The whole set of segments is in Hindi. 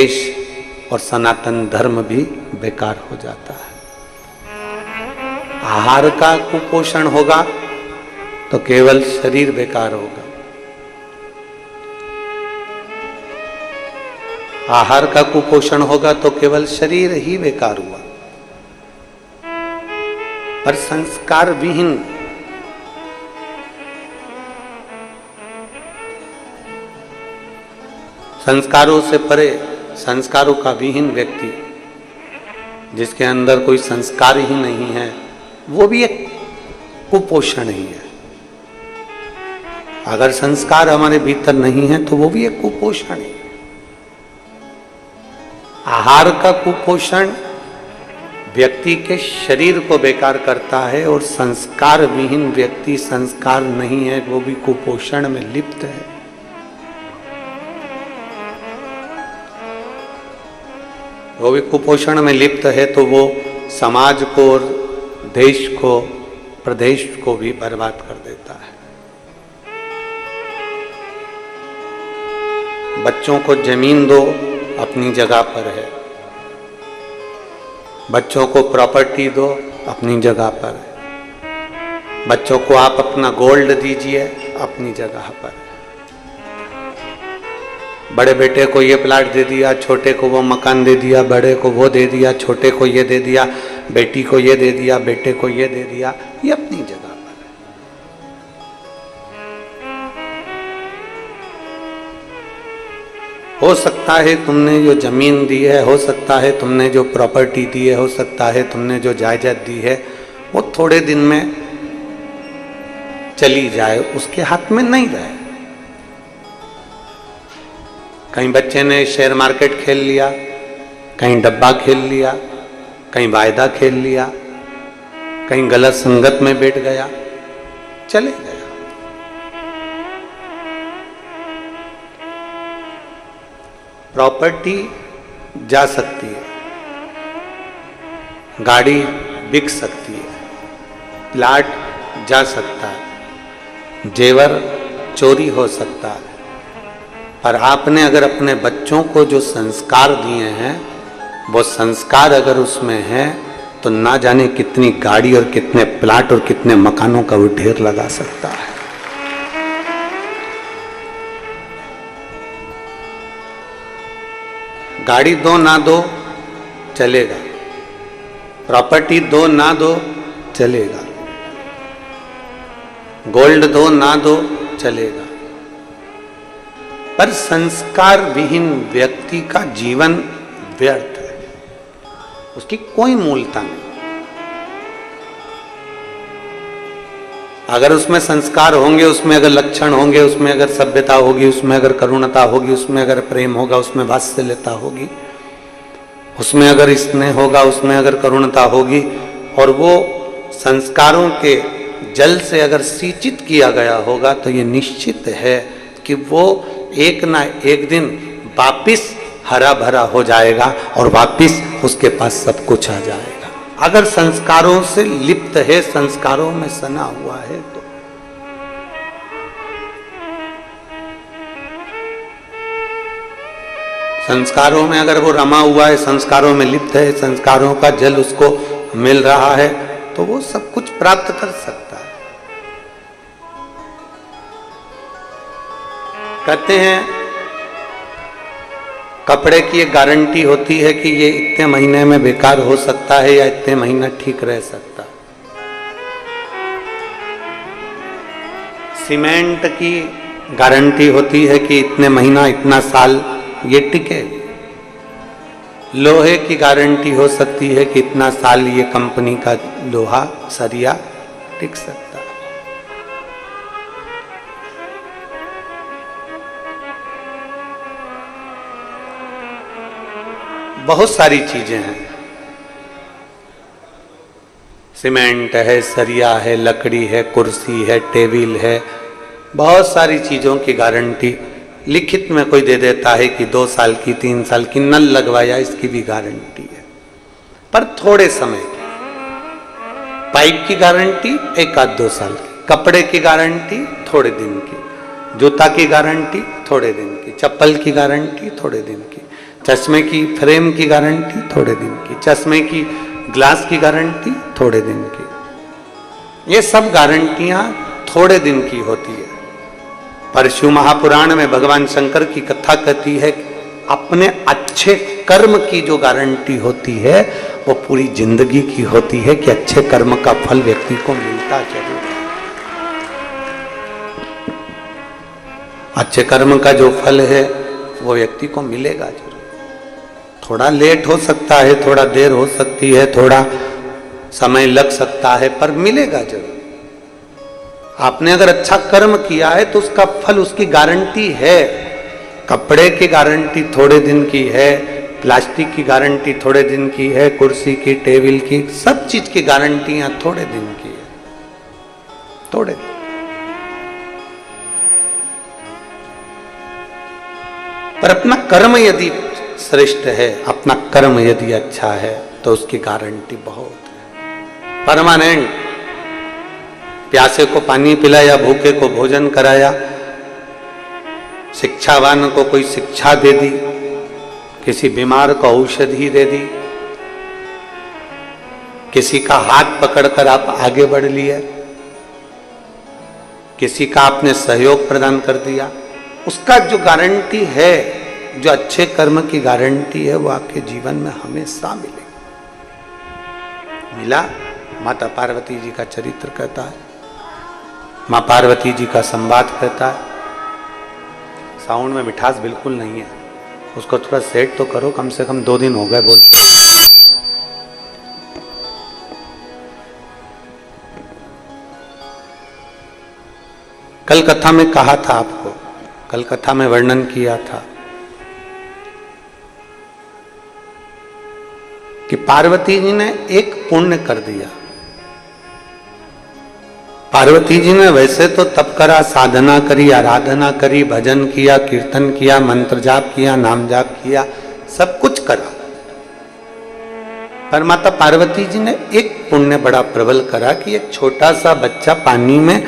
देश और सनातन धर्म भी बेकार हो जाता है। आहार का कुपोषण होगा तो केवल शरीर बेकार होगा। आहार का कुपोषण होगा तो केवल शरीर ही बेकार हुआ। पर संस्कार विहीन संस्कारों से परे, संस्कारों का विहीन व्यक्ति, जिसके अंदर कोई संस्कार ही नहीं है, वो भी एक कुपोषण ही है। अगर संस्कार हमारे भीतर नहीं है तो वो भी एक कुपोषण है। आहार का कुपोषण व्यक्ति के शरीर को बेकार करता है और संस्कार विहीन व्यक्ति, संस्कार नहीं है, वो भी कुपोषण में लिप्त है। वो भी कुपोषण में लिप्त है तो वो समाज को और देश को, प्रदेश को भी बर्बाद कर देता है। बच्चों को जमीन दो, अपनी जगह पर है। बच्चों को प्रॉपर्टी दो, अपनी जगह पर है। बच्चों को आप अपना गोल्ड दीजिए, अपनी जगह पर है। बड़े बेटे को ये प्लाट दे दिया, छोटे को वो मकान दे दिया, बड़े को वो दे दिया, छोटे को ये दे दिया, बेटी को ये दे दिया, बेटे को ये दे दिया, ये अपनी जगह पर है। हो सकता है तुमने जो जमीन दी है, हो सकता है तुमने जो प्रॉपर्टी दी है, हो सकता है तुमने जो जायदाद दी है, वो थोड़े दिन में चली जाए, उसके हाथ में नहीं रहे। कहीं बच्चे ने शेयर मार्केट खेल लिया, कहीं डब्बा खेल लिया, कहीं वायदा खेल लिया, कहीं गलत संगत में बैठ गया, चले गया। प्रॉपर्टी जा सकती है, गाड़ी बिक सकती है, प्लाट जा सकता है, जेवर चोरी हो सकता है, पर आपने अगर अपने बच्चों को जो संस्कार दिए हैं, वो संस्कार अगर उसमें है तो ना जाने कितनी गाड़ी और कितने प्लाट और कितने मकानों का वो ढेर लगा सकता है। गाड़ी दो ना दो चलेगा, प्रॉपर्टी दो ना दो चलेगा, गोल्ड दो ना दो चलेगा, पर संस्कार विहीन व्यक्ति का जीवन व्यर्थ है, उसकी कोई मूलता नहीं। अगर उसमें संस्कार होंगे, उसमें अगर लक्षण होंगे, उसमें अगर सभ्यता होगी, उसमें अगर करुणता होगी, उसमें अगर प्रेम होगा, उसमें वात्सल्यता होगी, उसमें अगर स्नेह होगा, उसमें अगर करुणता होगी, और वो संस्कारों के जल से अगर सिंचित किया गया होगा, तो ये निश्चित है कि वो एक ना एक दिन वापिस हरा भरा हो जाएगा और वापिस उसके पास सब कुछ आ जाएगा। अगर संस्कारों से लिप्त है, संस्कारों में सना हुआ है तो। संस्कारों में अगर वो रमा हुआ है, संस्कारों में लिप्त है, संस्कारों का जल उसको मिल रहा है, तो वो सब कुछ प्राप्त कर सकता है। कहते हैं कपड़े की एक गारंटी होती है कि ये इतने महीने में बेकार हो सकता है या इतने महीना ठीक रह सकता है। सीमेंट की गारंटी होती है कि इतने महीना, इतना साल ये टिके। लोहे की गारंटी हो सकती है कि इतना साल ये कंपनी का लोहा, सरिया टिक सकता है। बहुत सारी चीजें हैं, सीमेंट है, सरिया है, लकड़ी है, कुर्सी है, टेबल है, बहुत सारी चीजों की गारंटी लिखित में कोई दे देता है कि 2 साल की, 3 साल की। नल लगवाया, इसकी भी गारंटी है, पर थोड़े समय की। पाइप की गारंटी 1-2 साल की, कपड़े की गारंटी थोड़े दिन की, जूता की गारंटी थोड़े दिन की, चप्पल की गारंटी थोड़े दिन की। चश्मे की फ्रेम की गारंटी थोड़े दिन की, चश्मे की ग्लास की गारंटी थोड़े दिन की। ये सब गारंटियां थोड़े दिन की होती है। पर शिव महापुराण में भगवान शंकर की कथा कहती है अपने अच्छे कर्म की जो गारंटी होती है वो पूरी जिंदगी की होती है कि अच्छे कर्म का फल व्यक्ति को मिलता जरूर है। अच्छे कर्म का जो फल है वो व्यक्ति को मिलेगा जरूर। थोड़ा लेट हो सकता है, थोड़ा देर हो सकती है, थोड़ा समय लग सकता है, पर मिलेगा जरूर। आपने अगर अच्छा कर्म किया है तो उसका फल, उसकी गारंटी है। कपड़े की गारंटी थोड़े दिन की है, प्लास्टिक की गारंटी थोड़े दिन की है, कुर्सी की, टेबल की, सब चीज की गारंटियां थोड़े दिन की है, थोड़े दिन। पर अपना कर्म यदि श्रेष्ठ है, अपना कर्म यदि अच्छा है तो उसकी गारंटी बहुत है, परमानेंट। प्यासे को पानी पिलाया, भूखे को भोजन कराया, शिक्षावान को कोई शिक्षा दे दी, किसी बीमार को औषधि दे दी, किसी का हाथ पकड़कर आप आगे बढ़ लिए, किसी का आपने सहयोग प्रदान कर दिया, उसका जो गारंटी है, जो अच्छे कर्म की गारंटी है, वो आपके जीवन में हमेशा मिलेगी। मिला। माता पार्वती जी का चरित्र कहता है, मां पार्वती जी का संवाद कहता है। साउंड में मिठास बिल्कुल नहीं है, उसको थोड़ा सेट तो करो, कम से कम 2 दिन हो गए बोलते। कल कथा में कहा था आपको, कल कथा में वर्णन किया था कि पार्वती जी ने एक पुण्य कर दिया। पार्वती जी ने वैसे तो तप करा, साधना करी, आराधना करी, भजन किया, कीर्तन किया, मंत्र जाप किया, नाम जाप किया, सब कुछ करा। पर माता पार्वती जी ने एक पुण्य बड़ा प्रबल करा कि एक छोटा सा बच्चा पानी में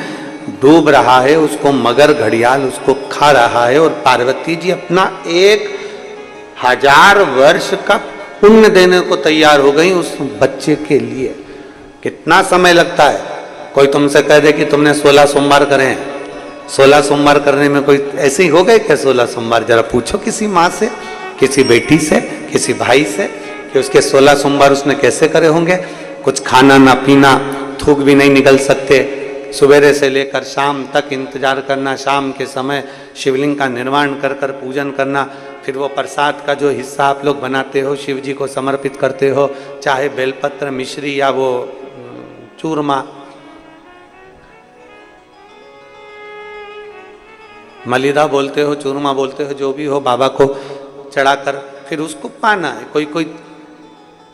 डूब रहा है, उसको मगर घड़ियाल उसको खा रहा है, और पार्वती जी अपना 1000 वर्ष का पुण्य देने को तैयार हो गई उस बच्चे के लिए। कितना समय लगता है? कोई तुमसे कह दे कि तुमने 16 सोमवार करे हैं, 16 सोमवार करने में कोई ऐसे ही हो गए क्या 16 सोमवार? जरा पूछो किसी माँ से, किसी बेटी से, किसी भाई से कि उसके 16 सोमवार उसने कैसे करे होंगे। कुछ खाना ना पीना, थूक भी नहीं निकल सकते, सवेरे से लेकर शाम तक इंतजार करना, शाम के समय शिवलिंग का निर्माण कर कर पूजन करना, फिर वो प्रसाद का जो हिस्सा आप लोग बनाते हो शिव जी को समर्पित करते हो, चाहे बेलपत्र, मिश्री या वो चूरमा, मलिदा बोलते हो, चूरमा बोलते हो, जो भी हो, बाबा को चढ़ाकर फिर उसको पाना है। कोई कोई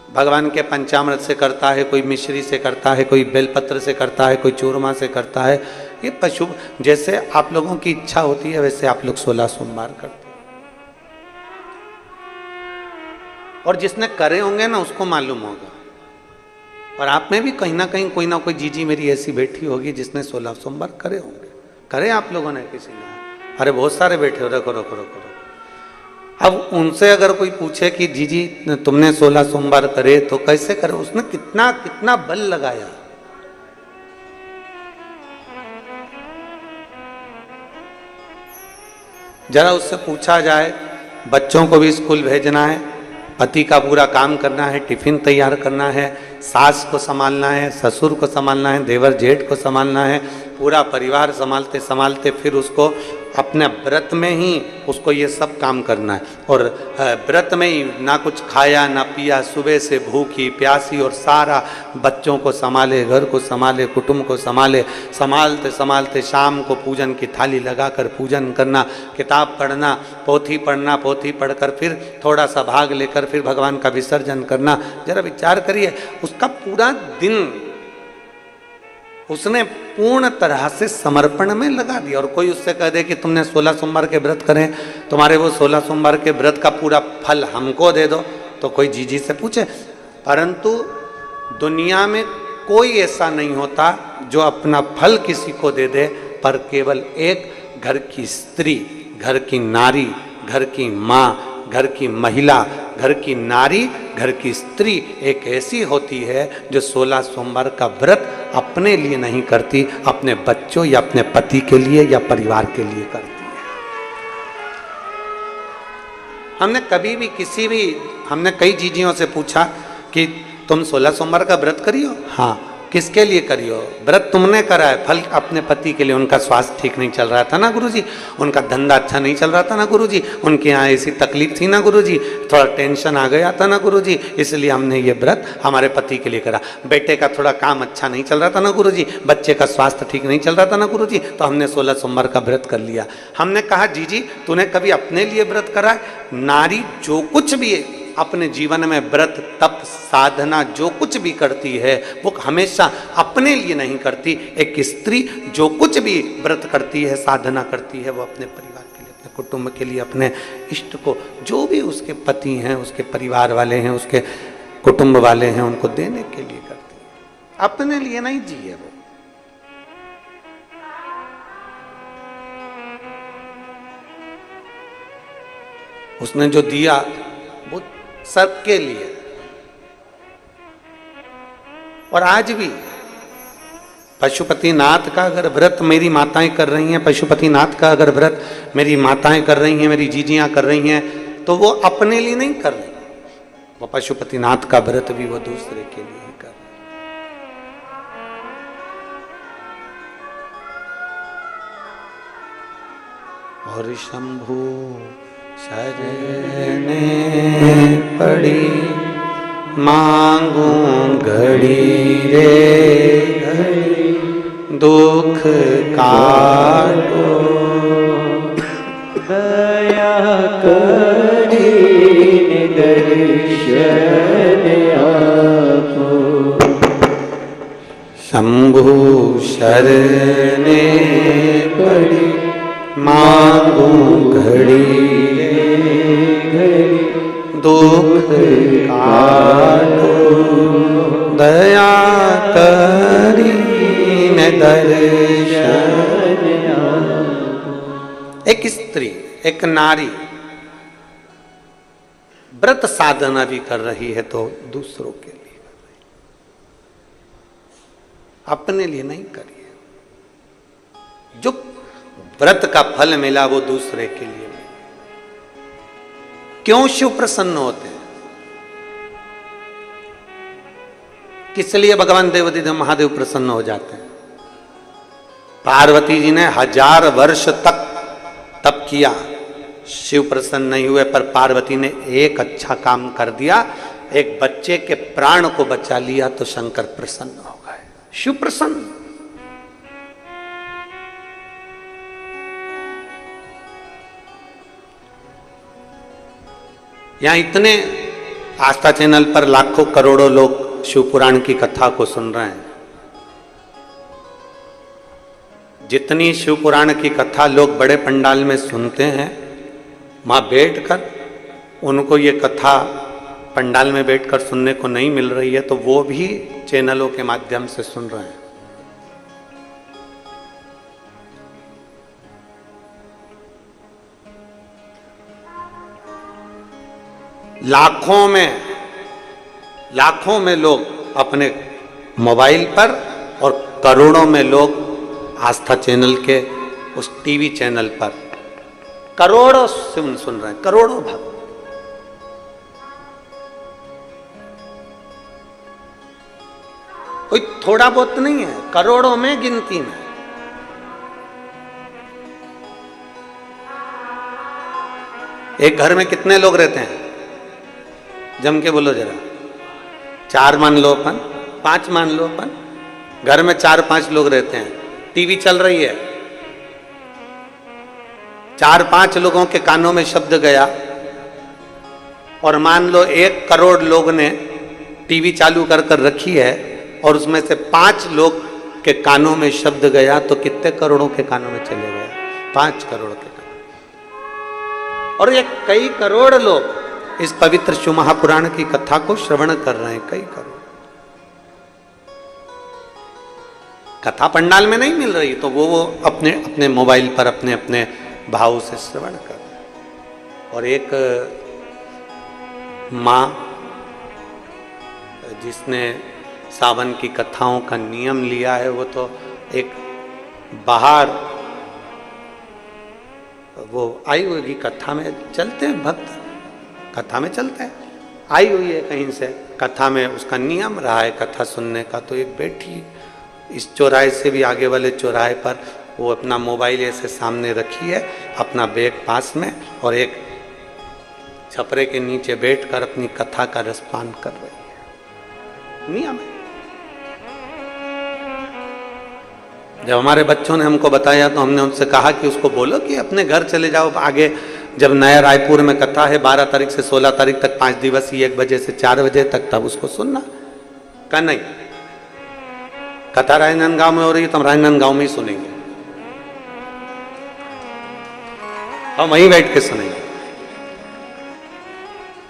भगवान के पंचामृत से करता है, कोई मिश्री से करता है, कोई बेलपत्र से करता है, कोई चूरमा से करता है। ये पशु जैसे आप लोगों की इच्छा होती है वैसे आप लोग 16 सोमवार करते हैं। और जिसने करे होंगे ना उसको मालूम होगा, और आप में भी कहीं ना कहीं कोई ना कोई जीजी मेरी ऐसी बैठी होगी जिसने 16 सोमवार करे होंगे। करे आप लोगों ने किसी ने? अरे बहुत सारे बैठे हो, रखो रखो रखो। अब उनसे अगर कोई पूछे कि जीजी तुमने 16 सोमवार करे तो कैसे करे, उसने कितना कितना बल लगाया। जरा उससे पूछा जाए, बच्चों को भी स्कूल भेजना है, पति का पूरा काम करना है, टिफिन तैयार करना है, सास को संभालना है, ससुर को संभालना है, देवर जेठ को संभालना है, पूरा परिवार संभालते संभालते फिर उसको अपने व्रत में ही उसको ये सब काम करना है। और व्रत में ही ना कुछ खाया ना पिया, सुबह से भूखी प्यासी, और सारा बच्चों को संभाले, घर को संभाले, कुटुंब को संभाले, संभालते संभालते शाम को पूजन की थाली लगाकर पूजन करना, किताब पढ़ना, पोथी पढ़ना, पोथी पढ़कर फिर थोड़ा सा भाग लेकर फिर भगवान का विसर्जन करना। जरा विचार करिए, उसका पूरा दिन उसने पूर्ण तरह से समर्पण में लगा दिया। और कोई उससे कह दे कि तुमने 16 सोमवार के व्रत करें, तुम्हारे वो 16 सोमवार के व्रत का पूरा फल हमको दे दो, तो कोई जीजी से पूछे। परंतु दुनिया में कोई ऐसा नहीं होता जो अपना फल किसी को दे दे, पर केवल एक घर की स्त्री, घर की नारी, घर की माँ, घर की महिला, घर की नारी, घर की स्त्री एक ऐसी होती है जो 16 सोमवार का व्रत अपने लिए नहीं करती, अपने बच्चों या अपने पति के लिए या परिवार के लिए करती है। हमने कभी भी हमने कई जीजियों से पूछा कि तुम 16 सोमवार का व्रत करियो? हाँ। किसके लिए करियो? व्रत तुमने करा है, फल अपने पति के लिए। उनका स्वास्थ्य ठीक नहीं चल रहा था ना गुरुजी, उनका धंधा अच्छा नहीं चल रहा था ना गुरुजी, उनके यहाँ ऐसी तकलीफ थी ना गुरुजी, थोड़ा टेंशन आ गया था ना गुरुजी, इसलिए हमने ये व्रत हमारे पति के लिए करा। बेटे का थोड़ा काम अच्छा नहीं चल रहा था ना गुरुजी, बच्चे का स्वास्थ्य ठीक नहीं चल रहा था ना गुरुजी, तो हमने 16 सोमवार का व्रत कर लिया। हमने कहा जीजी तूने कभी अपने लिए व्रत करा है? नारी जो कुछ भी है अपने जीवन में व्रत, तप, साधना जो कुछ भी करती है वो हमेशा अपने लिए नहीं करती। एक स्त्री जो कुछ भी व्रत करती है, साधना करती है, वो अपने परिवार के लिए, अपने कुटुंब के लिए, अपने इष्ट को, जो भी उसके पति हैं, उसके परिवार वाले हैं, उसके कुटुंब वाले हैं, उनको देने के लिए करती है, अपने लिए नहीं जिए वो। उसने जो दिया वो सबके लिए। और आज भी पशुपतिनाथ का अगर व्रत मेरी माताएं कर रही हैं, पशुपतिनाथ का अगर व्रत मेरी माताएं कर रही हैं, मेरी जीजियां कर रही हैं, तो वो अपने लिए नहीं कर रही, वो पशुपतिनाथ का व्रत भी वो दूसरे के लिए ही कर रही। और शंभु शरणे पड़ी मांगू घड़ी रे घड़ी, दुख काटो दया करी दर्शन आपो। शंभु शरणे पड़ी मांगू घड़ी घड़ी, दुख काटो दया करी न दर्शन। एक स्त्री, एक नारी व्रत साधना भी कर रही है तो दूसरों के लिए कर रही है, अपने लिए नहीं करी है। जो व्रत का फल मिला वो दूसरे के लिए मिला। क्यों शिव प्रसन्न होते हैं? किस लिए भगवान देवाधिदेव महादेव प्रसन्न हो जाते हैं? पार्वती जी ने 1000 वर्ष तक तप किया, शिव प्रसन्न नहीं हुए, पर पार्वती ने एक अच्छा काम कर दिया, एक बच्चे के प्राण को बचा लिया, तो शंकर प्रसन्न हो गए, शिव प्रसन्न। यहां इतने आस्था चैनल पर लाखों करोड़ों लोग शिव पुराण की कथा को सुन रहे हैं। जितनी शिव पुराण की कथा लोग बड़े पंडाल में सुनते हैं, वहां बैठकर उनको ये कथा पंडाल में बैठकर सुनने को नहीं मिल रही है, तो वो भी चैनलों के माध्यम से सुन रहे हैं। लाखों में लोग अपने मोबाइल पर और करोड़ों में लोग आस्था चैनल के उस टीवी चैनल पर करोड़ों सुन रहे हैं, करोड़ों भक्त। कोई थोड़ा बहुत नहीं है, करोड़ों में गिनती में। एक घर में कितने लोग रहते हैं? जम के बोलो जरा। 4 मान लो अपन, 5 मान लो अपन। घर में 4-5 लोग रहते हैं, टीवी चल रही है, 4-5 लोगों के कानों में शब्द गया, और मान लो 1 करोड़ लोग ने टीवी चालू कर रखी है, और उसमें से 5 लोग के कानों में शब्द गया, तो कितने करोड़ों के कानों में चले गया? 5 करोड़ के कानों। और ये कई करोड़ लोग इस पवित्र शिव महापुराण की कथा को श्रवण कर रहे हैं, कई करोड़। कथा पंडाल में नहीं मिल रही, तो वो अपने अपने मोबाइल पर अपने अपने भाव से श्रवण कर रहे हैं। और एक माँ जिसने सावन की कथाओं का नियम लिया है वो तो एक बाहर वो आई होगी, कथा में चलते हैं भक्त, कथा में चलते हैं, आई हुई है कहीं से, कथा में उसका नियम रहा है कथा सुनने का। तो एक बैठी इस चौराहे से भी आगे वाले चौराहे पर वो अपना मोबाइल ऐसे सामने रखी है, अपना बैग पास में, और एक छपरे के नीचे बैठकर अपनी कथा का रसपान कर रही है। नियम है। जब हमारे बच्चों ने हमको बताया तो हमने उनसे कहा कि उसको बोलो कि अपने घर चले जाओ आगे, जब नया रायपुर में कथा है 12 तारीख से 16 तारीख तक 5 दिवसीय 1 बजे से 4 बजे तक, तब उसको सुनना। कहा नहीं, कथा राजनांदगांव में हो रही है तो हम राजनांदगांव में ही सुनेंगे, हम वहीं बैठ के सुनेंगे।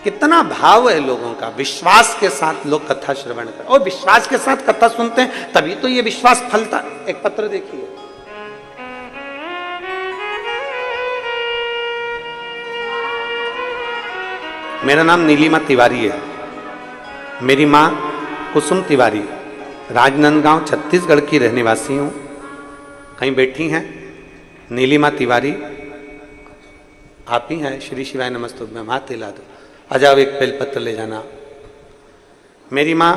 कितना भाव है लोगों का, विश्वास के साथ लोग कथा श्रवण कर और विश्वास के साथ कथा सुनते हैं, तभी तो ये विश्वास फलता। एक पत्र देखिए, मेरा नाम नीलिमा तिवारी है, मेरी मां कुसुम तिवारी, राजनांदगांव छत्तीसगढ़ की रहने वासी हूं। कहीं बैठी हैं नीलिमा तिवारी, आप ही हैं? श्री शिवाय नमस्तुभ्यम, हाथ हिला दो। आ जाओ, एक बेलपत्र ले जाना। मेरी माँ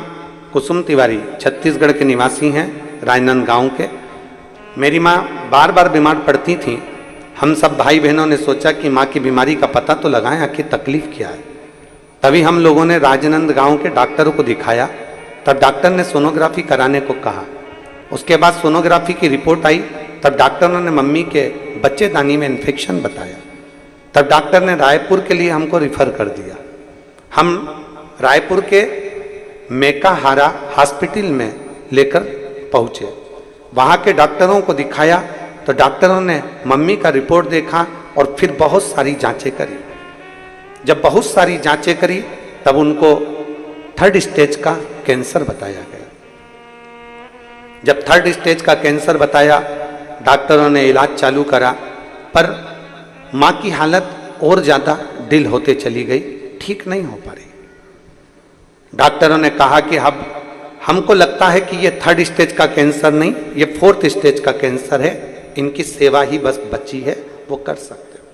कुसुम तिवारी छत्तीसगढ़ के निवासी हैं, राजनांदगांव के। मेरी माँ बार बार बीमार पड़ती थी। हम सब भाई बहनों ने सोचा कि माँ की बीमारी का पता तो लगाएं, आखिर तकलीफ क्या है। तभी हम लोगों ने राजनांदगांव के डॉक्टरों को दिखाया। तब डॉक्टर ने सोनोग्राफी कराने को कहा। उसके बाद सोनोग्राफी की रिपोर्ट आई, तब डॉक्टरों ने मम्मी के बच्चेदानी में इन्फेक्शन बताया। तब डॉक्टर ने रायपुर के लिए हमको रिफर कर दिया। हम रायपुर के मेकाहारा हॉस्पिटल में लेकर पहुंचे। वहाँ के डॉक्टरों को दिखाया तो डॉक्टरों ने मम्मी का रिपोर्ट देखा और फिर बहुत सारी जांचें करी। जब बहुत सारी जांचें करी तब उनको 3rd स्टेज का कैंसर बताया गया। जब 3rd स्टेज का कैंसर बताया, डॉक्टरों ने इलाज चालू करा, पर माँ की हालत और ज़्यादा डिल होते चली गई, ठीक नहीं हो पा रही। डॉक्टरों ने कहा कि अब हमको लगता है कि ये 3rd स्टेज का कैंसर नहीं, ये 4th स्टेज का कैंसर है, इनकी सेवा ही बस बची है, वो कर सकते हो।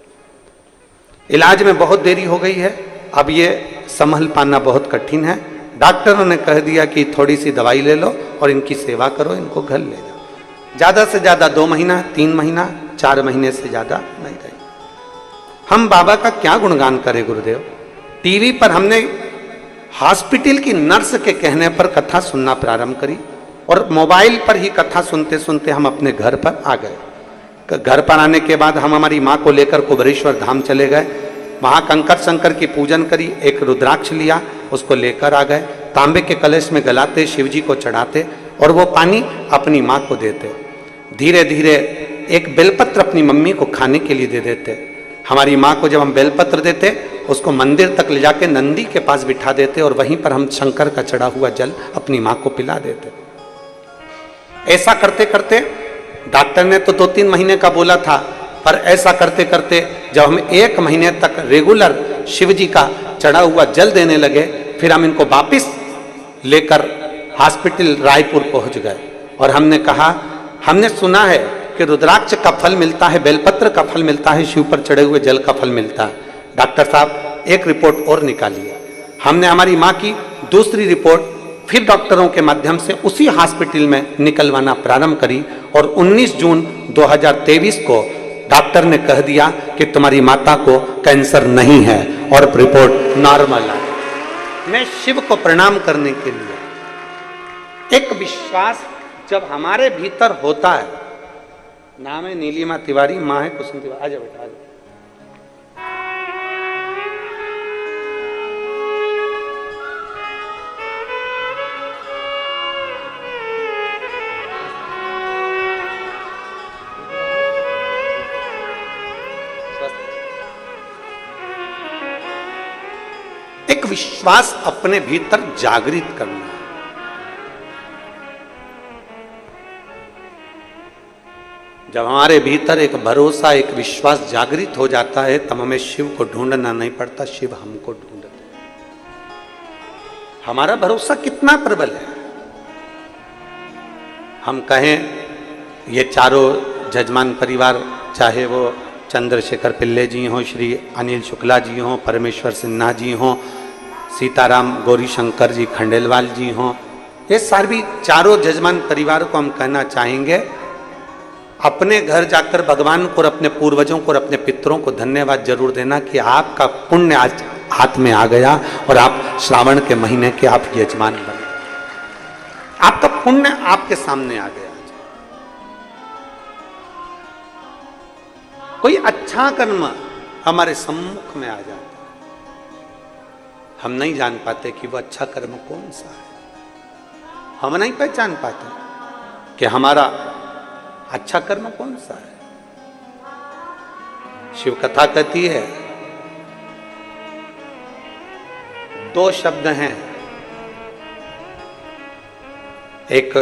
इलाज में बहुत देरी हो गई है, अब ये संभल पाना बहुत कठिन है। डॉक्टरों ने कह दिया कि थोड़ी सी दवाई ले लो और इनकी सेवा करो, इनको घर ले जाओ। ज़्यादा से ज़्यादा 2 महीना, 3 महीना, 4 महीने से ज़्यादा नहीं रही। हम बाबा का क्या गुणगान करें गुरुदेव। टीवी पर हमने हॉस्पिटल की नर्स के कहने पर कथा सुनना प्रारंभ करी और मोबाइल पर ही कथा सुनते सुनते हम अपने घर पर आ गए। घर पर आने के बाद हम हमारी माँ को लेकर कुबेरेश्वर धाम चले गए। वहाँ कंकर शंकर की पूजन करी, एक रुद्राक्ष लिया, उसको लेकर आ गए। तांबे के कलश में गलाते, शिव जी को चढ़ाते और वो पानी अपनी माँ को देते। धीरे धीरे एक बेलपत्र अपनी मम्मी को खाने के लिए दे देते। हमारी माँ को जब हम बेलपत्र देते, उसको मंदिर तक ले जाके नंदी के पास बिठा देते और वहीं पर हम शंकर का चढ़ा हुआ जल अपनी माँ को पिला देते। ऐसा करते करते, डॉक्टर ने तो 2-3 महीने का बोला था, पर ऐसा करते करते जब हम 1 महीने तक रेगुलर शिव जी का चढ़ा हुआ जल देने लगे, फिर हम इनको वापिस लेकर हॉस्पिटल रायपुर पहुंच गए। और हमने कहा, हमने सुना है कि रुद्राक्ष का फल मिलता है, बेलपत्र का फल मिलता है, शिव पर चढ़े हुए जल का फल मिलता है। डॉक्टर साहब एक रिपोर्ट और निकालिए। हमने हमारी माँ की दूसरी रिपोर्ट फिर डॉक्टरों के माध्यम से उसी हॉस्पिटल में निकलवाना प्रारंभ करी और 19 जून 2023 को डॉक्टर ने कह दिया कि तुम्हारी माता को कैंसर नहीं है और रिपोर्ट नॉर्मल है। मैं शिव को प्रणाम करने के लिए, एक विश्वास जब हमारे भीतर होता है। नाम है नीलिमा तिवारी, माँ है कुसुम तिवारी। आजा बेटा, आजा। एक विश्वास अपने भीतर जागृत करना। जब हमारे भीतर एक भरोसा, एक विश्वास जागृत हो जाता है, तब हमें शिव को ढूंढना नहीं पड़ता, शिव हमको ढूंढते। हमारा भरोसा कितना प्रबल है। हम कहें ये चारों जजमान परिवार, चाहे वो चंद्रशेखर पिल्ले जी हों, श्री अनिल शुक्ला जी हों, परमेश्वर सिन्हा जी हों, सीताराम गौरीशंकर जी खंडेलवाल जी हों, ये सारी चारों जजमान परिवार को हम कहना चाहेंगे, अपने घर जाकर भगवान को और अपने पूर्वजों को और अपने पितरों को धन्यवाद जरूर देना कि आपका पुण्य आज हाथ में आ गया और आप श्रावण के महीने के आप यजमान बने। आपका पुण्य आपके सामने आ गया। कोई अच्छा कर्म हमारे सम्मुख में आ जाता है, हम नहीं जान पाते कि वो अच्छा कर्म कौन सा है। हम नहीं पहचान पाते कि हमारा अच्छा कर्म कौन सा है। शिव कथा कहती है, दो शब्द हैं, एक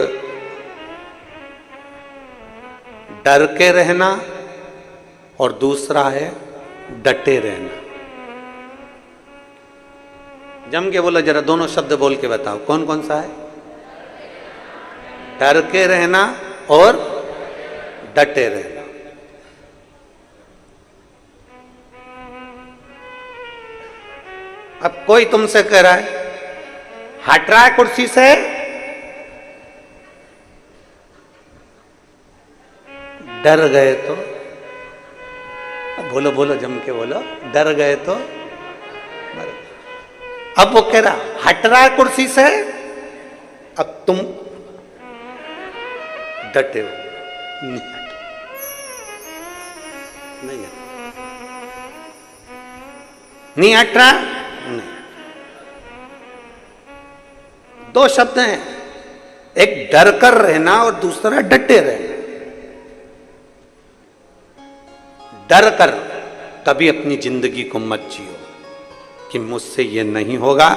डर के रहना और दूसरा है डटे रहना। जम के बोलो जरा, दोनों शब्द बोल के बताओ कौन कौन सा है। डर के रहना और डटे रहना। अब कोई तुमसे कह रहा है हट रहा है कुर्सी से, डर गए तो, बोलो बोलो जम के बोलो, डर गए तो। अब वो कह रहा हट रहा है कुर्सी से, अब तुम डटे हो, नहीं हट रहा, नहीं। दो शब्द हैं, एक डर कर रहना और दूसरा डटे रहना। डर कर कभी अपनी जिंदगी को मत जियो कि मुझसे ये नहीं होगा,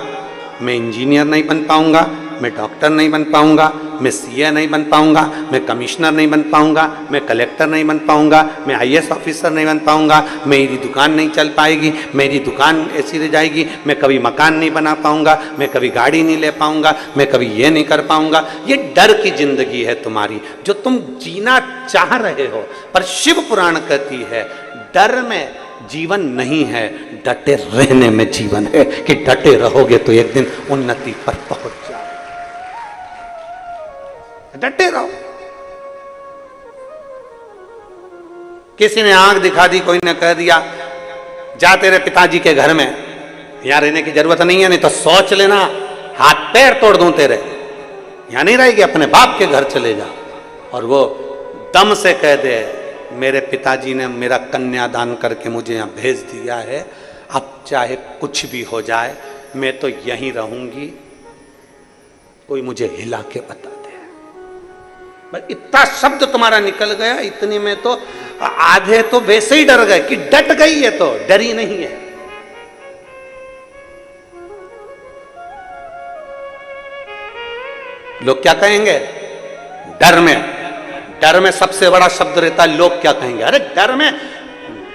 मैं इंजीनियर नहीं बन पाऊंगा, मैं डॉक्टर नहीं बन पाऊंगा, मैं सीए नहीं बन पाऊंगा, मैं कमिश्नर नहीं बन पाऊंगा, मैं कलेक्टर नहीं बन पाऊंगा, मैं आईएएस ऑफिसर नहीं बन पाऊंगा, मेरी दुकान नहीं चल पाएगी, मेरी दुकान ऐसी रह जाएगी, मैं कभी मकान नहीं बना पाऊंगा, मैं कभी गाड़ी नहीं ले पाऊंगा, मैं कभी ये नहीं कर पाऊंगा। ये डर की जिंदगी है तुम्हारी जो तुम जीना चाह रहे हो। पर शिव पुराण कहती है डर में जीवन नहीं है, डटे रहने में जीवन है, कि डटे रहोगे तो एक दिन उन्नति पर पहुंच जाओ। डटे रहो। किसी ने आंख दिखा दी, कोई ने कह दिया जा तेरे पिताजी के घर में, यहां रहने की जरूरत नहीं है, नहीं तो सोच लेना हाथ पैर तोड़ दूं तेरे, यहां नहीं रहेगी, अपने बाप के घर चले जा। और वो दम से कह दे मेरे पिताजी ने मेरा कन्यादान करके मुझे यहाँ भेज दिया है, अब चाहे कुछ भी हो जाए मैं तो यहीं रहूंगी, कोई मुझे हिला के बता दे। बस इतना शब्द तुम्हारा निकल गया, इतने में तो आधे तो वैसे ही डर गए कि डट गई है, तो डरी नहीं है। लोग क्या कहेंगे डर में सबसे बड़ा शब्द रहता है लोग क्या कहेंगे। अरे डर में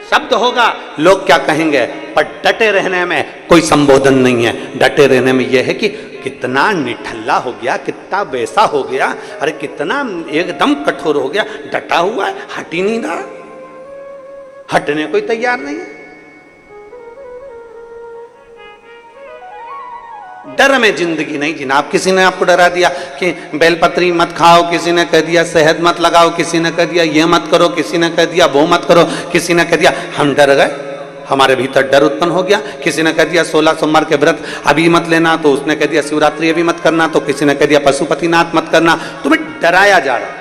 शब्द होगा लोग क्या कहेंगे, पर डटे रहने में कोई संबोधन नहीं है। डटे रहने में यह है कि कितना निठल्ला हो गया, कितना वैसा हो गया, अरे कितना एकदम कठोर हो गया, डटा हुआ है, हट ही नहीं रहा, हटने कोई तैयार नहीं है। डर में जिंदगी नहीं जीना। आप किसी ने आपको डरा दिया कि बेलपत्री मत खाओ, किसी ने कह दिया शहद मत लगाओ, किसी ने कह दिया ये मत करो, किसी ने कह दिया वो मत करो, किसी ने कह दिया, हम डर गए, हमारे भीतर डर उत्पन्न हो गया। किसी ने कह दिया 16 सोमवार के व्रत अभी मत लेना, तो उसने कह दिया शिवरात्रि अभी मत करना, तो किसी ने कह दिया पशुपतिनाथ मत करना। तुम्हें डराया जा रहा।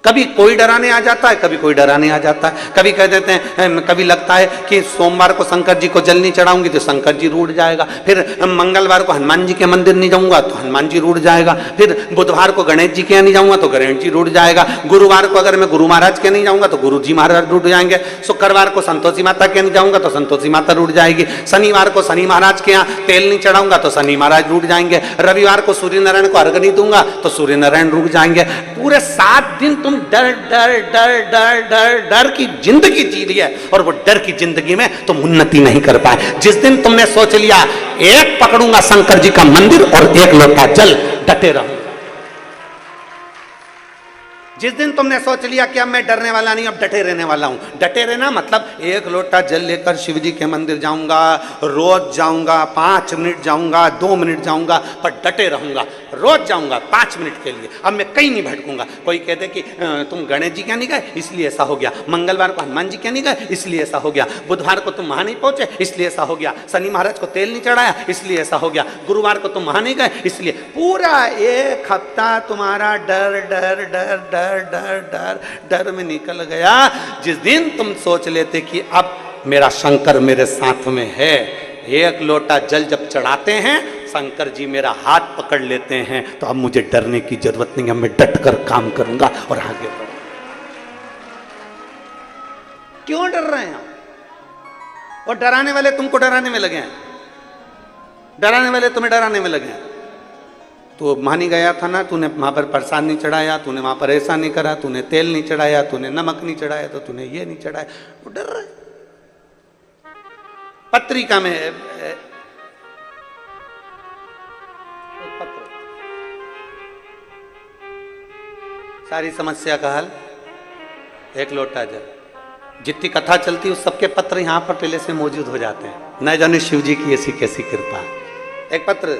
कभी कोई डराने आ जाता है, कभी कोई डराने आ जाता है। कभी कह देते हैं, कभी लगता है कि सोमवार को शंकर जी को जल नहीं चढ़ाऊंगी तो शंकर जी रूठ जाएगा, फिर मंगलवार को हनुमान जी के मंदिर नहीं जाऊंगा तो हनुमान जी रूठ जाएगा, फिर बुधवार को गणेश जी के यहाँ नहीं जाऊंगा तो गणेश जी रूठ जाएगा, गुरुवार को अगर मैं गुरु महाराज के नहीं जाऊंगा तो गुरु जी महाराज रूठ जाएंगे, शुक्रवार को संतोषी माता के नहीं जाऊंगा तो संतोषी माता रूठ जाएगी, शनिवार को शनि महाराज के यहाँ तेल नहीं चढ़ाऊंगा तो शनि महाराज रूठ जाएंगे, रविवार को सूर्य नारायण को अर्घ नहीं दूंगा तो सूर्य नारायण रूठ जाएंगे। पूरे 7 दिन तुम डर डर डर डर डर डर की जिंदगी जी ली है, और वो डर की जिंदगी में तुम उन्नति नहीं कर पाए। जिस दिन तुमने सोच लिया एक पकड़ूंगा शंकर जी का मंदिर और एक लोटा जल, डटे रहूंगा। जिस दिन तुमने सोच लिया कि अब मैं डरने वाला नहीं, अब डटे रहने वाला हूं। डटे रहना मतलब एक लोटा जल लेकर शिव जी के मंदिर जाऊंगा, रोज जाऊंगा, 5 मिनट जाऊंगा, 2 मिनट जाऊंगा, पर डटे रहूंगा। रोज जाऊंगा 5 मिनट के लिए, अब मैं कहीं नहीं भटकूंगा। कोई कहते कि तुम गणेश जी क्या नहीं गए इसलिए ऐसा हो गया, मंगलवार को हनुमान जी क्या नहीं गए इसलिए ऐसा हो गया, बुधवार को तुम वहां नहीं पहुंचे इसलिए ऐसा हो गया, शनि महाराज को तेल नहीं चढ़ाया इसलिए ऐसा हो गया, गुरुवार को तुम वहां नहीं गए इसलिए। पूरा एक हफ्ता तुम्हारा डर डर डर डर डर डर डर में निकल गया। जिस दिन तुम सोच लेते कि अब मेरा शंकर मेरे साथ में है, एक लोटा जल जब चढ़ाते हैं शंकर जी मेरा हाथ पकड़ लेते हैं, तो अब मुझे डरने की जरूरत नहीं है, मैं डट कर काम करूंगा और आगे बढ़ूंगा। क्यों डर रहे हैं? और डराने वाले तुमको डराने में लगे हैं, डराने वाले तुम्हें डराने में लगे हैं। तो मानी गया था ना, तूने वहां पर प्रसाद नहीं चढ़ाया, तूने वहां पर ऐसा नहीं करा, तूने तेल नहीं चढ़ाया, तूने नमक नहीं चढ़ाया, तो तूने ये नहीं चढ़ाया, वो डर रहे। पत्रिका में सारी समस्या का हल एक लोटा जल। जितनी कथा चलती है उस सबके पत्र यहां पर पहले से मौजूद हो जाते हैं। न जाने शिव जी की ऐसी कैसी कृपा। एक पत्र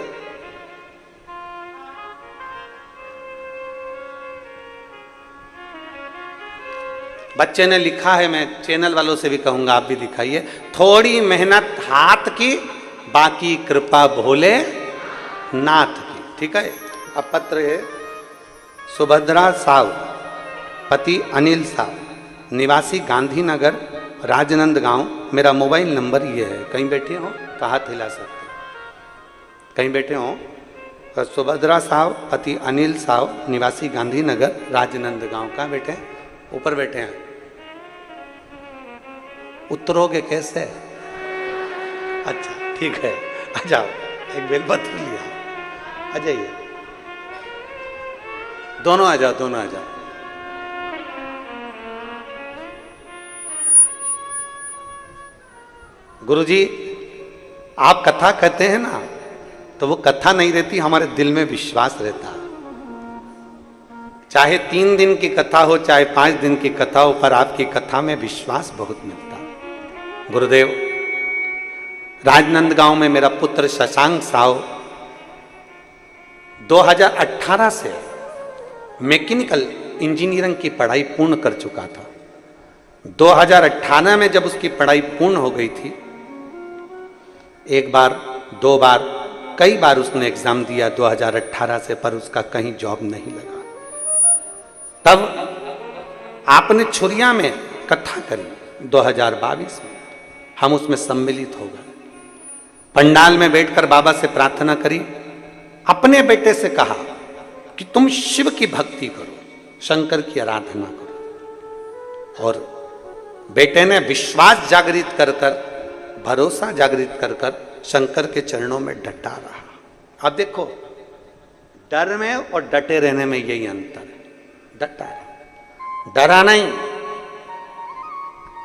बच्चे ने लिखा है, मैं चैनल वालों से भी कहूंगा आप भी दिखाइए। थोड़ी मेहनत हाथ की, बाकी कृपा भोले नाथ की। ठीक है। अब पत्र है सुभद्रा साव, पति अनिल साव, निवासी गांधीनगर राजनंद गांव। मेरा मोबाइल नंबर ये है, कहीं बैठे हो तो हाथ हिला सकते, कहीं बैठे हो तो सुभद्रा साव, पति अनिल साव, निवासी गांधीनगर राजनंद गांव। का बैठे? ऊपर बैठे हैं। उतरोगे कैसे? अच्छा ठीक है, आ जाओ, एक बेलपत्र लिया, आ जाइए, दोनों आ जाओ, दोनों आ जाओ। गुरुजी आप कथा कहते हैं ना, तो वो कथा नहीं रहती, हमारे दिल में विश्वास रहता। चाहे 3 दिन की कथा हो, चाहे 5 दिन की कथा हो, पर आपकी कथा में विश्वास बहुत मिलता। गुरुदेव, राजनंदगांव में मेरा पुत्र शशांक साव 2018 से मैकेनिकल इंजीनियरिंग की पढ़ाई पूर्ण कर चुका था। 2018 में जब उसकी पढ़ाई पूर्ण हो गई थी, 1 बार 2 बार कई बार उसने एग्जाम दिया 2018 से, पर उसका कहीं जॉब नहीं लगा। तब आपने छुरिया में कथा करी 2022 में, हम उसमें सम्मिलित हो गए। पंडाल में बैठकर बाबा से प्रार्थना करी, अपने बेटे से कहा कि तुम शिव की भक्ति करो, शंकर की आराधना करो। और बेटे ने विश्वास जागृत कर कर, भरोसा जागृत कर कर शंकर के चरणों में डटा रहा। अब देखो, डर में और डटे रहने में यही अंतर है। डटा है, डरा नहीं।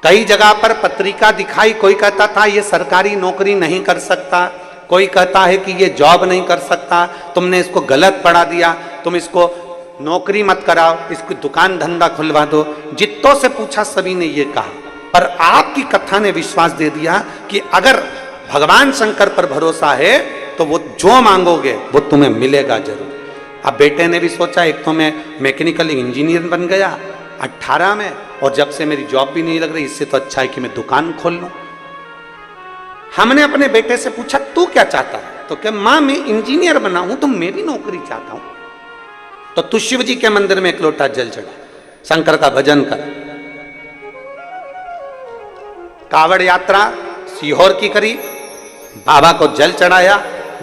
कई जगह पर पत्रिका दिखाई, कोई कहता था ये सरकारी नौकरी नहीं कर सकता, कोई कहता है कि ये जॉब नहीं कर सकता, तुमने इसको गलत पढ़ा दिया, तुम इसको नौकरी मत कराओ, इसको दुकान धंधा खुलवा दो। जितों से पूछा सभी ने ये कहा, पर आपकी कथा ने विश्वास दे दिया कि अगर भगवान शंकर पर भरोसा है तो वो जो मांगोगे वो तुम्हें मिलेगा जरूर। अब बेटे ने भी सोचा, एक तो मैं मैकेनिकल इंजीनियर बन गया 18 में, और जब से मेरी जॉब भी नहीं लग रही, इससे तो अच्छा है कि मैं दुकान खोल लूं। हमने अपने बेटे से पूछा तू क्या चाहता है, तो क्या मां मैं इंजीनियर बना हूं, तो मैं भी नौकरी चाहता हूं। तो तू शिव जी के मंदिर में 1 लोटा जल चढ़ा, शंकर का भजन कर। कावड़ यात्रा सीहोर की करी, बाबा को जल चढ़ाया,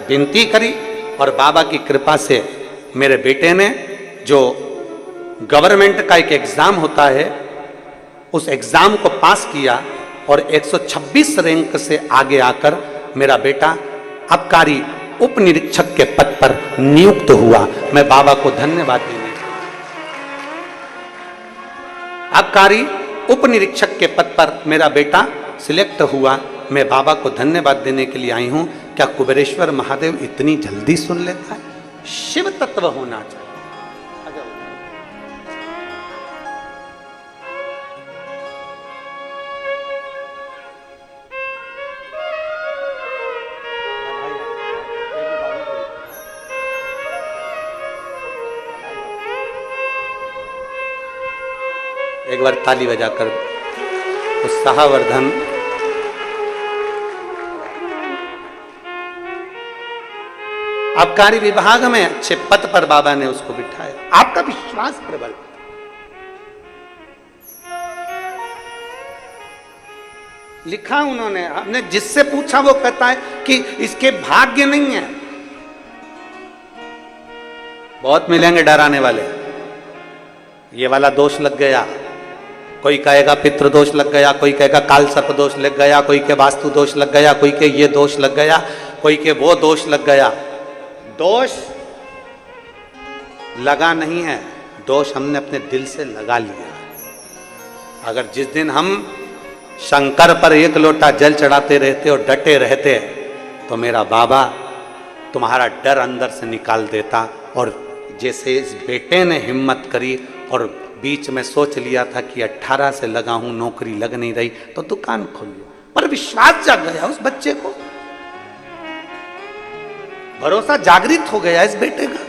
विनती करी, और बाबा की कृपा से मेरे बेटे ने, जो गवर्नमेंट का एक एग्जाम होता है, उस एग्जाम को पास किया और 126 रैंक से आगे आकर मेरा बेटा आबकारी उप निरीक्षक के पद पर नियुक्त हुआ। मैं बाबा को धन्यवाद देने, आबकारी उप निरीक्षक के पद पर मेरा बेटा सिलेक्ट हुआ। मैं बाबा को धन्यवाद देने के लिए आई हूं। क्या कुबेरेश्वर महादेव इतनी जल्दी सुन लेता है? शिव तत्व होना चाहिए। एक बार ताली बजाकर उत्साहवर्धन। आबकारी विभाग में अच्छे पद पर बाबा ने उसको बिठाया। आपका विश्वास प्रबल। लिखा उन्होंने, हमने जिससे पूछा वो कहता है कि इसके भाग्य नहीं है। बहुत मिलेंगे डराने वाले। ये वाला दोष लग गया, कोई कहेगा पितृ दोष लग गया, कोई कहेगा काल सर्प दोष लग गया, कोई के वास्तु दोष लग गया, कोई के ये दोष लग गया, कोई के वो दोष लग गया। दोष लगा नहीं है, दोष हमने अपने दिल से लगा लिया। अगर जिस दिन हम शंकर पर एक लोटा जल चढ़ाते रहते और डटे रहते तो मेरा बाबा तुम्हारा डर अंदर से निकाल देता। और जैसे इस बेटे ने हिम्मत करी और बीच में सोच लिया था कि 18 से लगा हूं, नौकरी लग नहीं रही, तो दुकान खोल ली। पर विश्वास जाग गया उस बच्चे को, भरोसा जागृत हो गया इस बेटे का।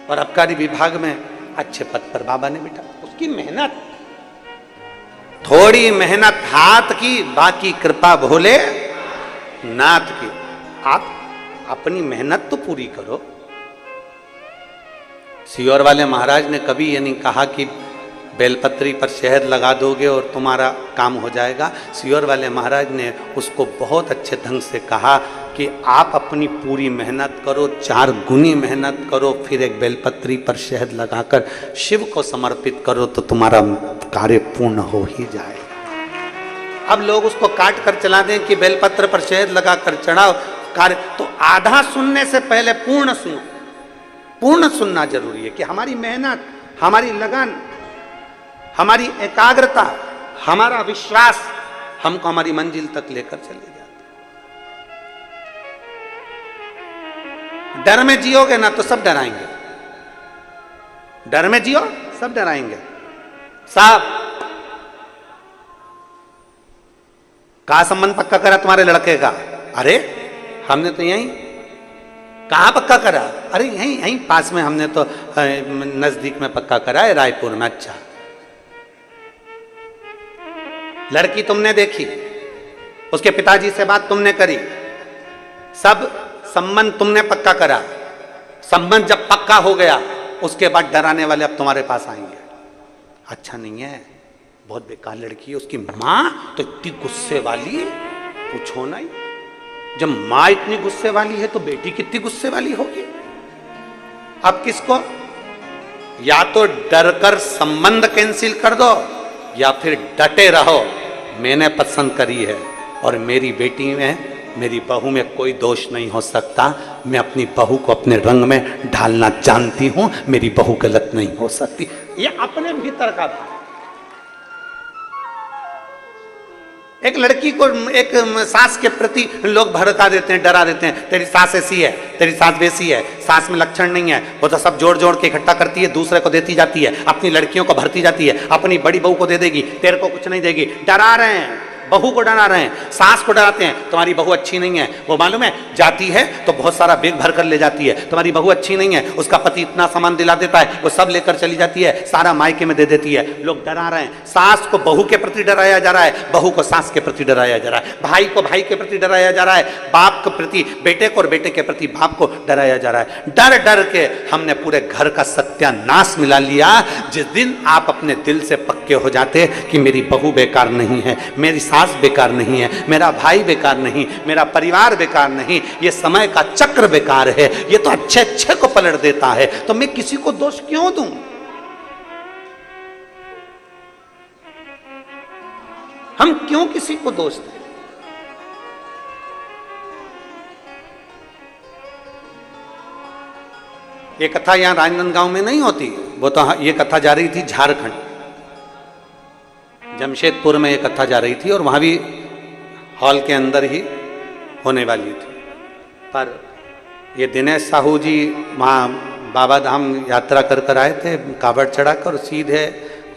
और आबकारी विभाग में अच्छे पद पर बाबा ने बिठा। उसकी मेहनत, थोड़ी मेहनत हाथ की, बाकी कृपा भोले नाथ की। आप अपनी मेहनत तो पूरी करो। सियोर वाले महाराज ने कभी ये नहीं कहा कि बेलपत्री पर शहद लगा दोगे और तुम्हारा काम हो जाएगा। सियोर वाले महाराज ने उसको बहुत अच्छे ढंग से कहा कि आप अपनी पूरी मेहनत करो, 4 गुनी मेहनत करो, फिर एक बेलपत्री पर शहद लगाकर शिव को समर्पित करो तो तुम्हारा कार्य पूर्ण हो ही जाएगा। अब लोग उसको काट कर चला दें कि बेलपत्र पर शहद लगाकर चढ़ाओ कार्य, तो आधा सुनने से पहले पूर्ण सुनो। पूर्ण सुनना जरूरी है कि हमारी मेहनत, हमारी लगन, हमारी एकाग्रता, हमारा विश्वास हमको हमारी मंजिल तक लेकर चले जाते। डर में जियोगे ना तो सब डराएंगे। डर में जियो, सब डराएंगे। साहब, कहा संबंध पक्का करा तुम्हारे लड़के का? अरे हमने तो यहीं। कहाँ पक्का करा? अरे यहीं यहीं पास में, हमने तो नजदीक में पक्का करा है, रायपुर में। अच्छा, लड़की तुमने देखी, उसके पिताजी से बात तुमने करी, सब संबंध तुमने पक्का करा। संबंध जब पक्का हो गया उसके बाद डराने वाले अब तुम्हारे पास आएंगे। अच्छा नहीं है, बहुत बेकार लड़की है। उसकी मां तो इतनी गुस्से वाली, पूछो नहीं। जब मां इतनी गुस्से वाली है तो बेटी कितनी गुस्से वाली होगी। अब किसको? या तो डर कर संबंध कैंसिल कर दो या फिर डटे रहो। मैंने पसंद करी है और मेरी बेटी में, मेरी बहू में कोई दोष नहीं हो सकता। मैं अपनी बहू को अपने रंग में ढालना जानती हूं। मेरी बहू गलत नहीं हो सकती। ये अपने भीतर का भाव। एक लड़की को, एक सास के प्रति लोग भड़का देते हैं, डरा देते हैं। तेरी सास ऐसी है, तेरी सास वैसी है, सास में लक्षण नहीं है, वो तो सब जोड़ जोड़ के इकट्ठा करती है, दूसरे को देती जाती है, अपनी लड़कियों को भरती जाती है, अपनी बड़ी बहू को दे देगी, तेरे को कुछ नहीं देगी। डरा रहे हैं, बहू को डरा रहे हैं, सास को डराते हैं। तुम्हारी बहू अच्छी नहीं है, वो मालूम है जाती है तो बहुत सारा बैग भर कर ले जाती है। तुम्हारी बहू अच्छी नहीं है, उसका पति इतना सामान दिला देता है, वो सब लेकर चली जाती है, सारा मायके में दे देती है। लोग डरा रहे हैं। सास को बहू के प्रति डराया जा रहा है, बहू को सास के प्रति डराया जा रहा है, भाई को भाई के प्रति डराया जा रहा है, बाप के प्रति बेटे को और बेटे के प्रति बाप को डराया जा रहा है। डर डर के हमने पूरे घर का सत्यानाश मिला लिया। जिस दिन आप अपने दिल से पक्के हो जाते कि मेरी बहू बेकार नहीं है, मेरी सास बेकार नहीं है, मेरा भाई बेकार नहीं, मेरा परिवार बेकार नहीं, ये समय का चक्र बेकार है, ये तो अच्छे अच्छे को पलट देता है, तो मैं किसी को दोष क्यों दूं? हम क्यों किसी को दोष दें? ये कथा यहाँ राजनांदगांव में नहीं होती, वो तो ये कथा जा रही थी झारखंड, जमशेदपुर में ये कथा जा रही थी और वहां भी हॉल के अंदर ही होने वाली थी। पर ये दिनेश साहू जी वहाँ बाबा धाम यात्रा कर आए थे, कावड़ चढ़ाकर सीधे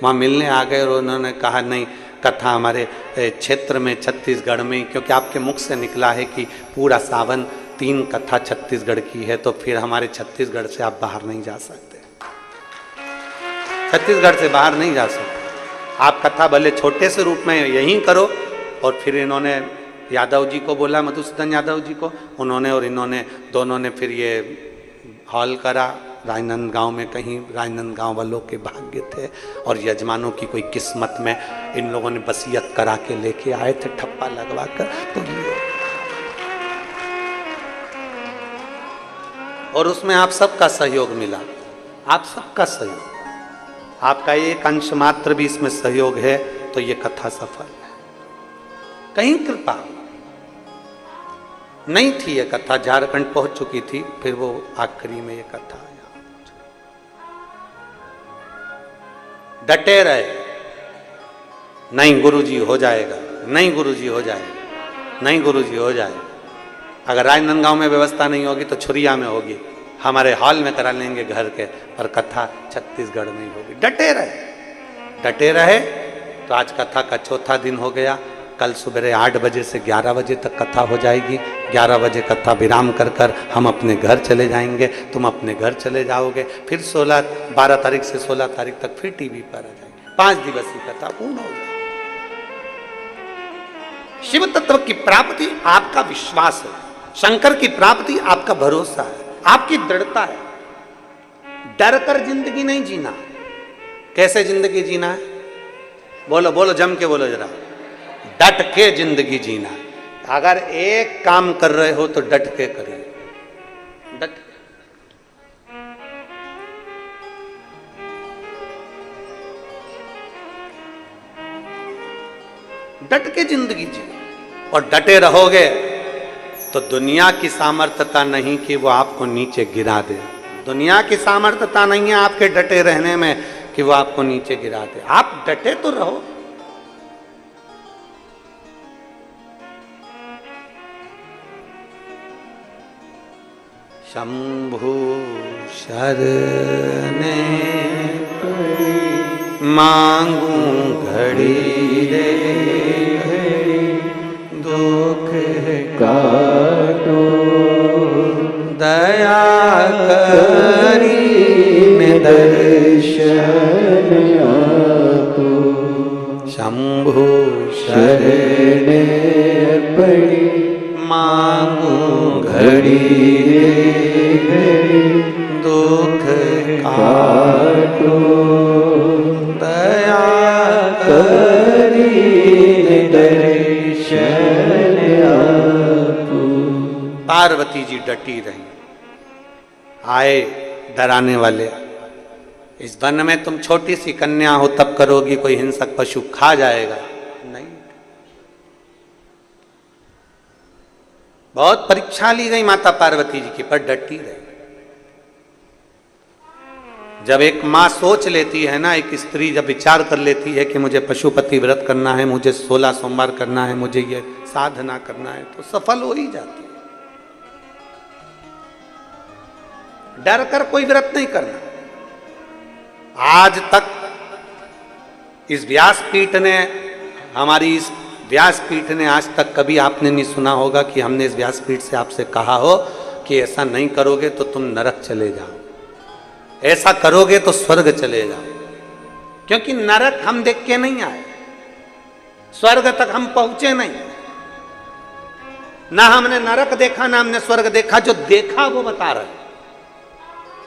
वहाँ मिलने आ गए और उन्होंने कहा नहीं, कथा हमारे क्षेत्र में छत्तीसगढ़ में, क्योंकि आपके मुख से निकला है कि पूरा सावन 3 कथा छत्तीसगढ़ की है, तो फिर हमारे छत्तीसगढ़ से आप बाहर नहीं जा सकते, छत्तीसगढ़ से बाहर नहीं जा सकते, आप कथा भले छोटे से रूप में यहीं करो। और फिर इन्होंने यादव जी को बोला, मधुसूदन यादव जी को, उन्होंने और इन्होंने दोनों ने फिर ये हॉल करा राजनांदगांव में, कहीं राजनांदगांव वालों के भाग्य थे और यजमानों की कोई किस्मत में इन लोगों ने वसीयत करा के लेके आए थे ठप्पा लगवा कर, तो ये और उसमें आप सबका सहयोग मिला, आप सबका सहयोग, आपका एक अंश मात्र भी इसमें सहयोग है तो ये कथा सफल है। कहीं कृपा नहीं थी, ये कथा झारखंड पहुंच चुकी थी, फिर वो आखिरी में ये कथा आया। डटे रहे, नहीं गुरुजी हो जाएगा, नहीं गुरुजी हो जाएगा, नहीं गुरुजी हो जाएगा। अगर राजनांदगांव में व्यवस्था नहीं होगी तो छुरिया में होगी, हमारे हॉल में करा लेंगे घर के, पर कथा छत्तीसगढ़ में ही होगी। डटे रहे, डटे रहे। तो आज कथा का चौथा दिन हो गया। कल सुबह 8 बजे से 11 बजे तक कथा हो जाएगी। 11 बजे कथा विराम कर कर हम अपने घर चले जाएंगे, तुम अपने घर चले जाओगे। फिर 12 तारीख से 16 तारीख तक फिर टीवी पर आ जाएगी। 5 दिवसीय कथा पूर्ण हो जाएगी। शिव तत्व की प्राप्ति आपका विश्वास है, शंकर की प्राप्ति आपका भरोसा है, आपकी दृढ़ता है। डर कर जिंदगी नहीं जीना। कैसे जिंदगी जीना है? बोलो बोलो, जम के बोलो जरा। डट के जिंदगी जीना। अगर एक काम कर रहे हो तो डट के करिए, डट। डट के जिंदगी जिए और डटे रहोगे तो दुनिया की सामर्थ्यता नहीं कि वो आपको नीचे गिरा दे। दुनिया की सामर्थ्यता नहीं है आपके डटे रहने में कि वो आपको नीचे गिरा दे। आप डटे तो रहो। शंभु शरणे मांगू घड़ी रे दुख काटो दया करी दर्शन आपो। शंभु शरणे पड़ी मांगू घड़ी दुख काटो दया करी दर्शन आपो। पार्वती जी डटी रही। आए डराने वाले, इस वन में तुम छोटी सी कन्या हो तब करोगी, कोई हिंसक पशु खा जाएगा नहीं। बहुत परीक्षा ली गई माता पार्वती जी की, पर डटी रही। जब एक माँ सोच लेती है ना, एक स्त्री जब विचार कर लेती है कि मुझे पशुपति व्रत करना है, मुझे 16 सोमवार करना है, मुझे ये साधना करना है, तो सफल हो ही जाती है। डर कर कोई व्रत नहीं करना। आज तक इस व्यासपीठ ने, हमारी इस व्यासपीठ ने आज तक कभी आपने नहीं सुना होगा कि हमने इस व्यासपीठ से आपसे कहा हो कि ऐसा नहीं करोगे तो तुम नरक चले जाओ, ऐसा करोगे तो स्वर्ग चले जाओ। क्योंकि नरक हम देख के नहीं आए, स्वर्ग तक हम पहुंचे नहीं। ना हमने नरक देखा, ना हमने स्वर्ग देखा। जो देखा वो बता रहे।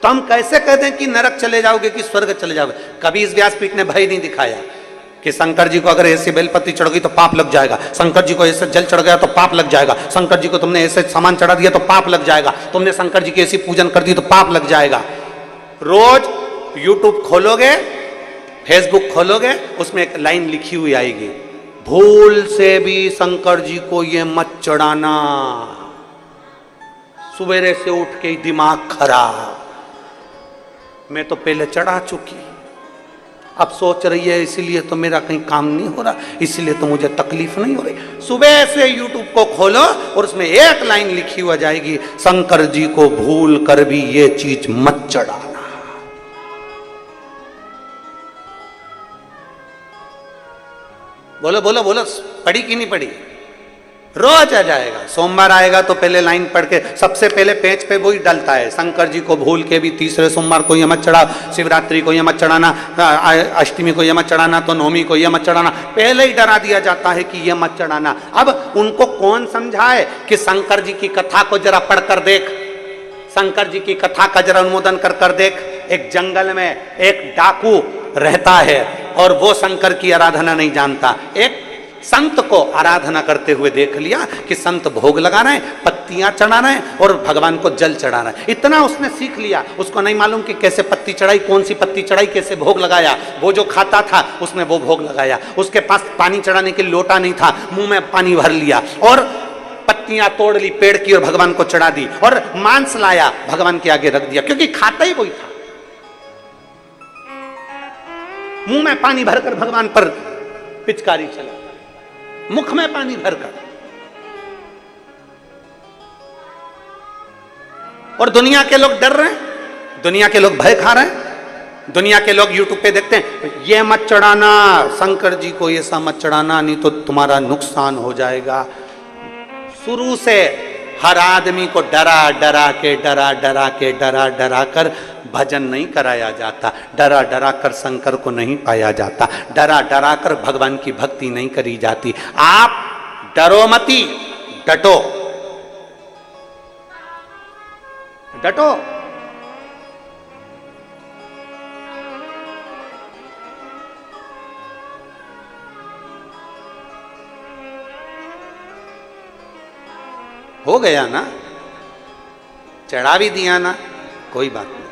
तो हम कैसे कह दें कि नरक चले जाओगे कि स्वर्ग चले जाओगे? कभी इस व्यासपीठ ने भय नहीं दिखाया कि शंकर जी को अगर ऐसे बेलपत्ती चढ़ गई तो पाप लग जाएगा, शंकर जी को ऐसे जल चढ़ गया तो पाप लग जाएगा, शंकर जी को तुमने ऐसे सामान चढ़ा दिया तो पाप लग जाएगा, तुमने शंकर जी की ऐसी पूजन कर दी तो पाप लग जाएगा। रोज यूट्यूब खोलोगे, फेसबुक खोलोगे, उसमें एक लाइन लिखी हुई आएगी, भूल से भी शंकर जी को ये मत चढ़ाना, सवेरे से उठ के दिमाग खराब, मैं तो पहले चढ़ा चुकी, अब सोच रही है इसीलिए तो मेरा कहीं काम नहीं हो रहा, इसीलिए तो मुझे तकलीफ नहीं हो रही। सुबह से यूट्यूब को खोलो और उसमें एक लाइन लिखी हुआ जाएगी, शंकर जी को भूल कर भी ये चीज मत चढ़ाना। बोलो बोलो बोलो, पढ़ी कि नहीं पढ़ी? रोज आ जाएगा। सोमवार आएगा तो पहले लाइन पढ़ के सबसे पहले पेज पे वही डलता है, शंकर जी को भूल के भी तीसरे सोमवार को ये मत चढ़ाओ, शिवरात्रि को ये मत चढ़ाना, अष्टमी को ये मत चढ़ाना, तो नवमी को ये मत चढ़ाना। पहले ही डरा दिया जाता है कि ये मत चढ़ाना। अब उनको कौन समझाए कि शंकर जी की कथा को जरा पढ़कर देख, शंकर जी की कथा का जरा अनुमोदन कर कर देख। एक जंगल में एक डाकू रहता है और वो शंकर की आराधना नहीं जानता। एक संत को आराधना करते हुए देख लिया कि संत भोग लगा रहे हैं, पत्तियां चढ़ा रहे हैं और भगवान को जल चढ़ा रहे हैं। इतना उसने सीख लिया, उसको नहीं मालूम कि कैसे पत्ती चढ़ाई, कौन सी पत्ती चढ़ाई, कैसे भोग लगाया। वो जो खाता था उसने वो भोग लगाया। उसके पास पानी चढ़ाने के लिए लोटा नहीं था, मुंह में पानी भर लिया और पत्तियां तोड़ ली पेड़ की और भगवान को चढ़ा दी और मांस लाया भगवान के आगे रख दिया, क्योंकि खाता ही वही था। मुंह में पानी भरकर भगवान पर पिचकारी चला, मुख में पानी भरकर। और दुनिया के लोग डर रहे हैं, दुनिया के लोग भय खा रहे हैं। दुनिया के लोग यूट्यूब पे देखते हैं, ये मत चढ़ाना शंकर जी को, ये सा मत चढ़ाना नहीं तो तुम्हारा नुकसान हो जाएगा। शुरू से हर आदमी को डरा डरा कर भजन नहीं कराया जाता, डरा डरा कर शंकर को नहीं पाया जाता, डरा डरा कर भगवान की भक्ति नहीं करी जाती। आप डरो मती, डटो डटो। हो गया ना, चढ़ा भी दिया ना, कोई बात नहीं,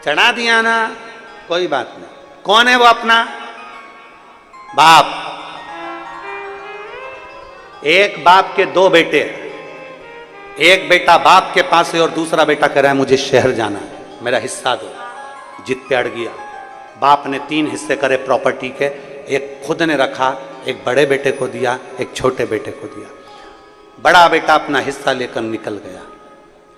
चढ़ा दिया ना, कोई बात नहीं। कौन है वो अपना? बाप। एक बाप के दो बेटे, एक बेटा बाप के पास है और दूसरा बेटा कह रहा है मुझे शहर जाना है, मेरा हिस्सा दो। जिद पे अड़ गया। बाप ने 3 हिस्से करे प्रॉपर्टी के, एक खुद ने रखा, एक बड़े बेटे को दिया, एक छोटे बेटे को दिया। बड़ा बेटा अपना हिस्सा लेकर निकल गया।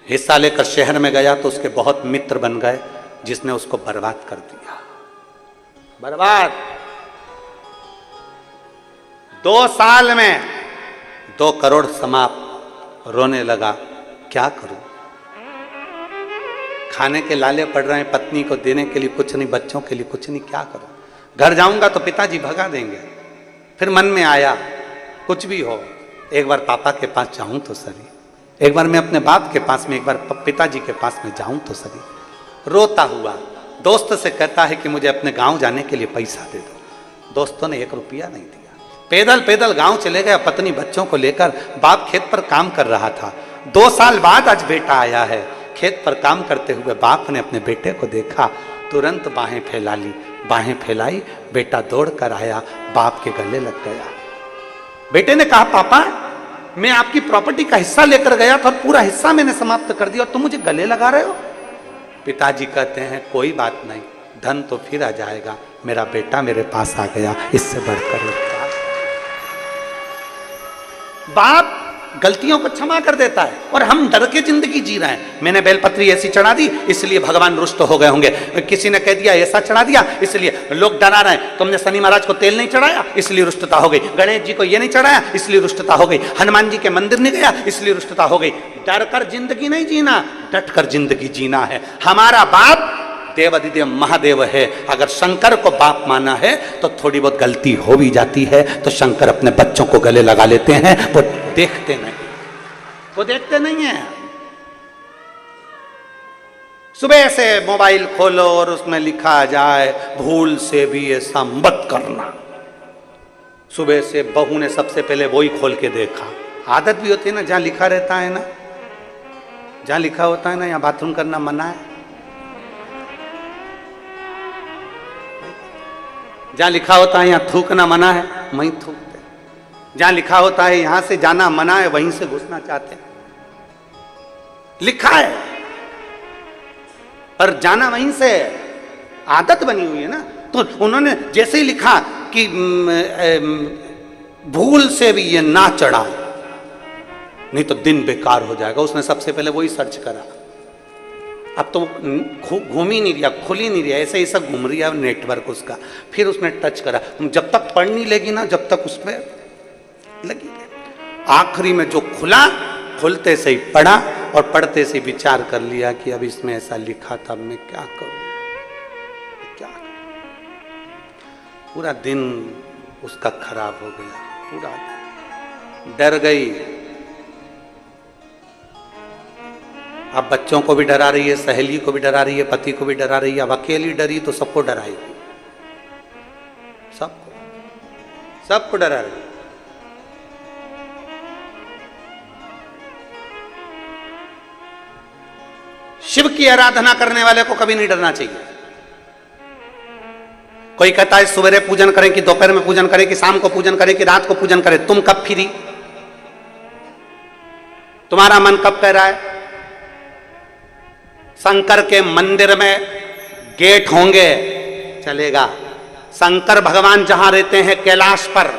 हिस्सा लेकर शहर में गया तो उसके बहुत मित्र बन गए, जिसने उसको बर्बाद कर दिया। बर्बाद। 2 साल में 2 करोड़ समाप्त। रोने लगा, क्या करूं? खाने के लाले पड़ रहे हैं, पत्नी को देने के लिए कुछ नहीं, बच्चों के लिए कुछ नहीं, क्या करूं? घर जाऊंगा तो पिताजी भगा देंगे। फिर मन में आया कुछ भी हो, एक बार पापा के पास जाऊं तो सही, एक बार मैं अपने बाप के पास में, एक बार पिताजी के पास में जाऊं तो सही। रोता हुआ दोस्त से कहता है कि मुझे अपने गांव जाने के लिए पैसा दे दो। दोस्तों ने 1 रुपया नहीं दिया। पैदल पैदल गांव चले गया पत्नी बच्चों को लेकर। बाप खेत पर काम कर रहा था। 2 साल बाद आज बेटा आया है। खेत पर काम करते हुए बाप ने अपने बेटे को देखा, तुरंत बाहें फैला ली। बाहें फैलाई, बेटा दौड़ कर आया, बाप के गले लग गया। बेटे ने कहा, पापा मैं आपकी प्रॉपर्टी का हिस्सा लेकर गया था, पूरा हिस्सा मैंने समाप्त कर दिया और तुम मुझे गले लगा रहे हो। पिताजी कहते हैं, कोई बात नहीं, धन तो फिर आ जाएगा, मेरा बेटा मेरे पास आ गया, इससे बढ़कर क्या। बाप गलतियों को क्षमा कर देता है और हम डर के जिंदगी जी रहे हैं। मैंने बेलपत्री ऐसी चढ़ा दी इसलिए भगवान रुष्ट हो गए होंगे, किसी ने कह दिया ऐसा चढ़ा दिया इसलिए लोग डरा रहे हैं, तुमने शनि महाराज को तेल नहीं चढ़ाया इसलिए रुष्टता हो गई, गणेश जी को ये नहीं चढ़ाया इसलिए रुष्टता हो गई, हनुमान जी के मंदिर नहीं गया इसलिए रुष्टता हो गई। डर कर जिंदगी नहीं जीना, डट कर जिंदगी जीना है। हमारा बाप देवाधिदेव महादेव है। अगर शंकर को बाप माना है तो थोड़ी बहुत गलती हो भी जाती है तो शंकर अपने बच्चों को गले लगा लेते हैं, वो देखते नहीं, वो देखते नहीं है। सुबह से मोबाइल खोलो और उसमें लिखा जाए भूल से भी ऐसा मत करना। सुबह से बहू ने सबसे पहले वही खोल के देखा। आदत भी होती है ना, जहां लिखा रहता है ना, जहां लिखा होता है ना यहाँ बाथरूम करना मना है, जहां लिखा होता है यहाँ थूकना मना है, वहीं थूकते। जहां लिखा होता है यहां से जाना मना है, वहीं से घुसना चाहते हैं। लिखा है पर जाना वहीं से, आदत बनी हुई है ना। तो उन्होंने जैसे ही लिखा कि भूल से भी ये ना चढ़ा, नहीं तो दिन बेकार हो जाएगा, उसने सबसे पहले वही सर्च करा। अब तो घूम ही नहीं रहा, खुल ही नहीं रहा, ऐसे ही सब घूम रही है नेटवर्क उसका। फिर उसने टच करा, जब तक पढ़ नहीं लेगी ना, जब तक उस पर लगी। आखिरी में जो खुला, खुलते से ही पढ़ा और पढ़ते से विचार कर लिया कि अब इसमें ऐसा लिखा था, अब मैं क्या करूं, क्या। पूरा दिन उसका खराब हो गया, पूरा डर गई। अब बच्चों को भी डरा रही है, सहेली को भी डरा रही है, पति को भी डरा रही है। अब अकेली डरी तो सबको डराएगी, सबको डरा रही है। शिव की आराधना करने वाले को कभी नहीं डरना चाहिए। कोई कहता है सवेरे पूजन करें कि दोपहर में पूजन करें कि शाम को पूजन करें कि रात को पूजन करें, तुम कब फ्री, तुम्हारा मन कब कह रहा है। शंकर के मंदिर में गेट होंगे, चलेगा। शंकर भगवान जहां रहते हैं कैलाश पर,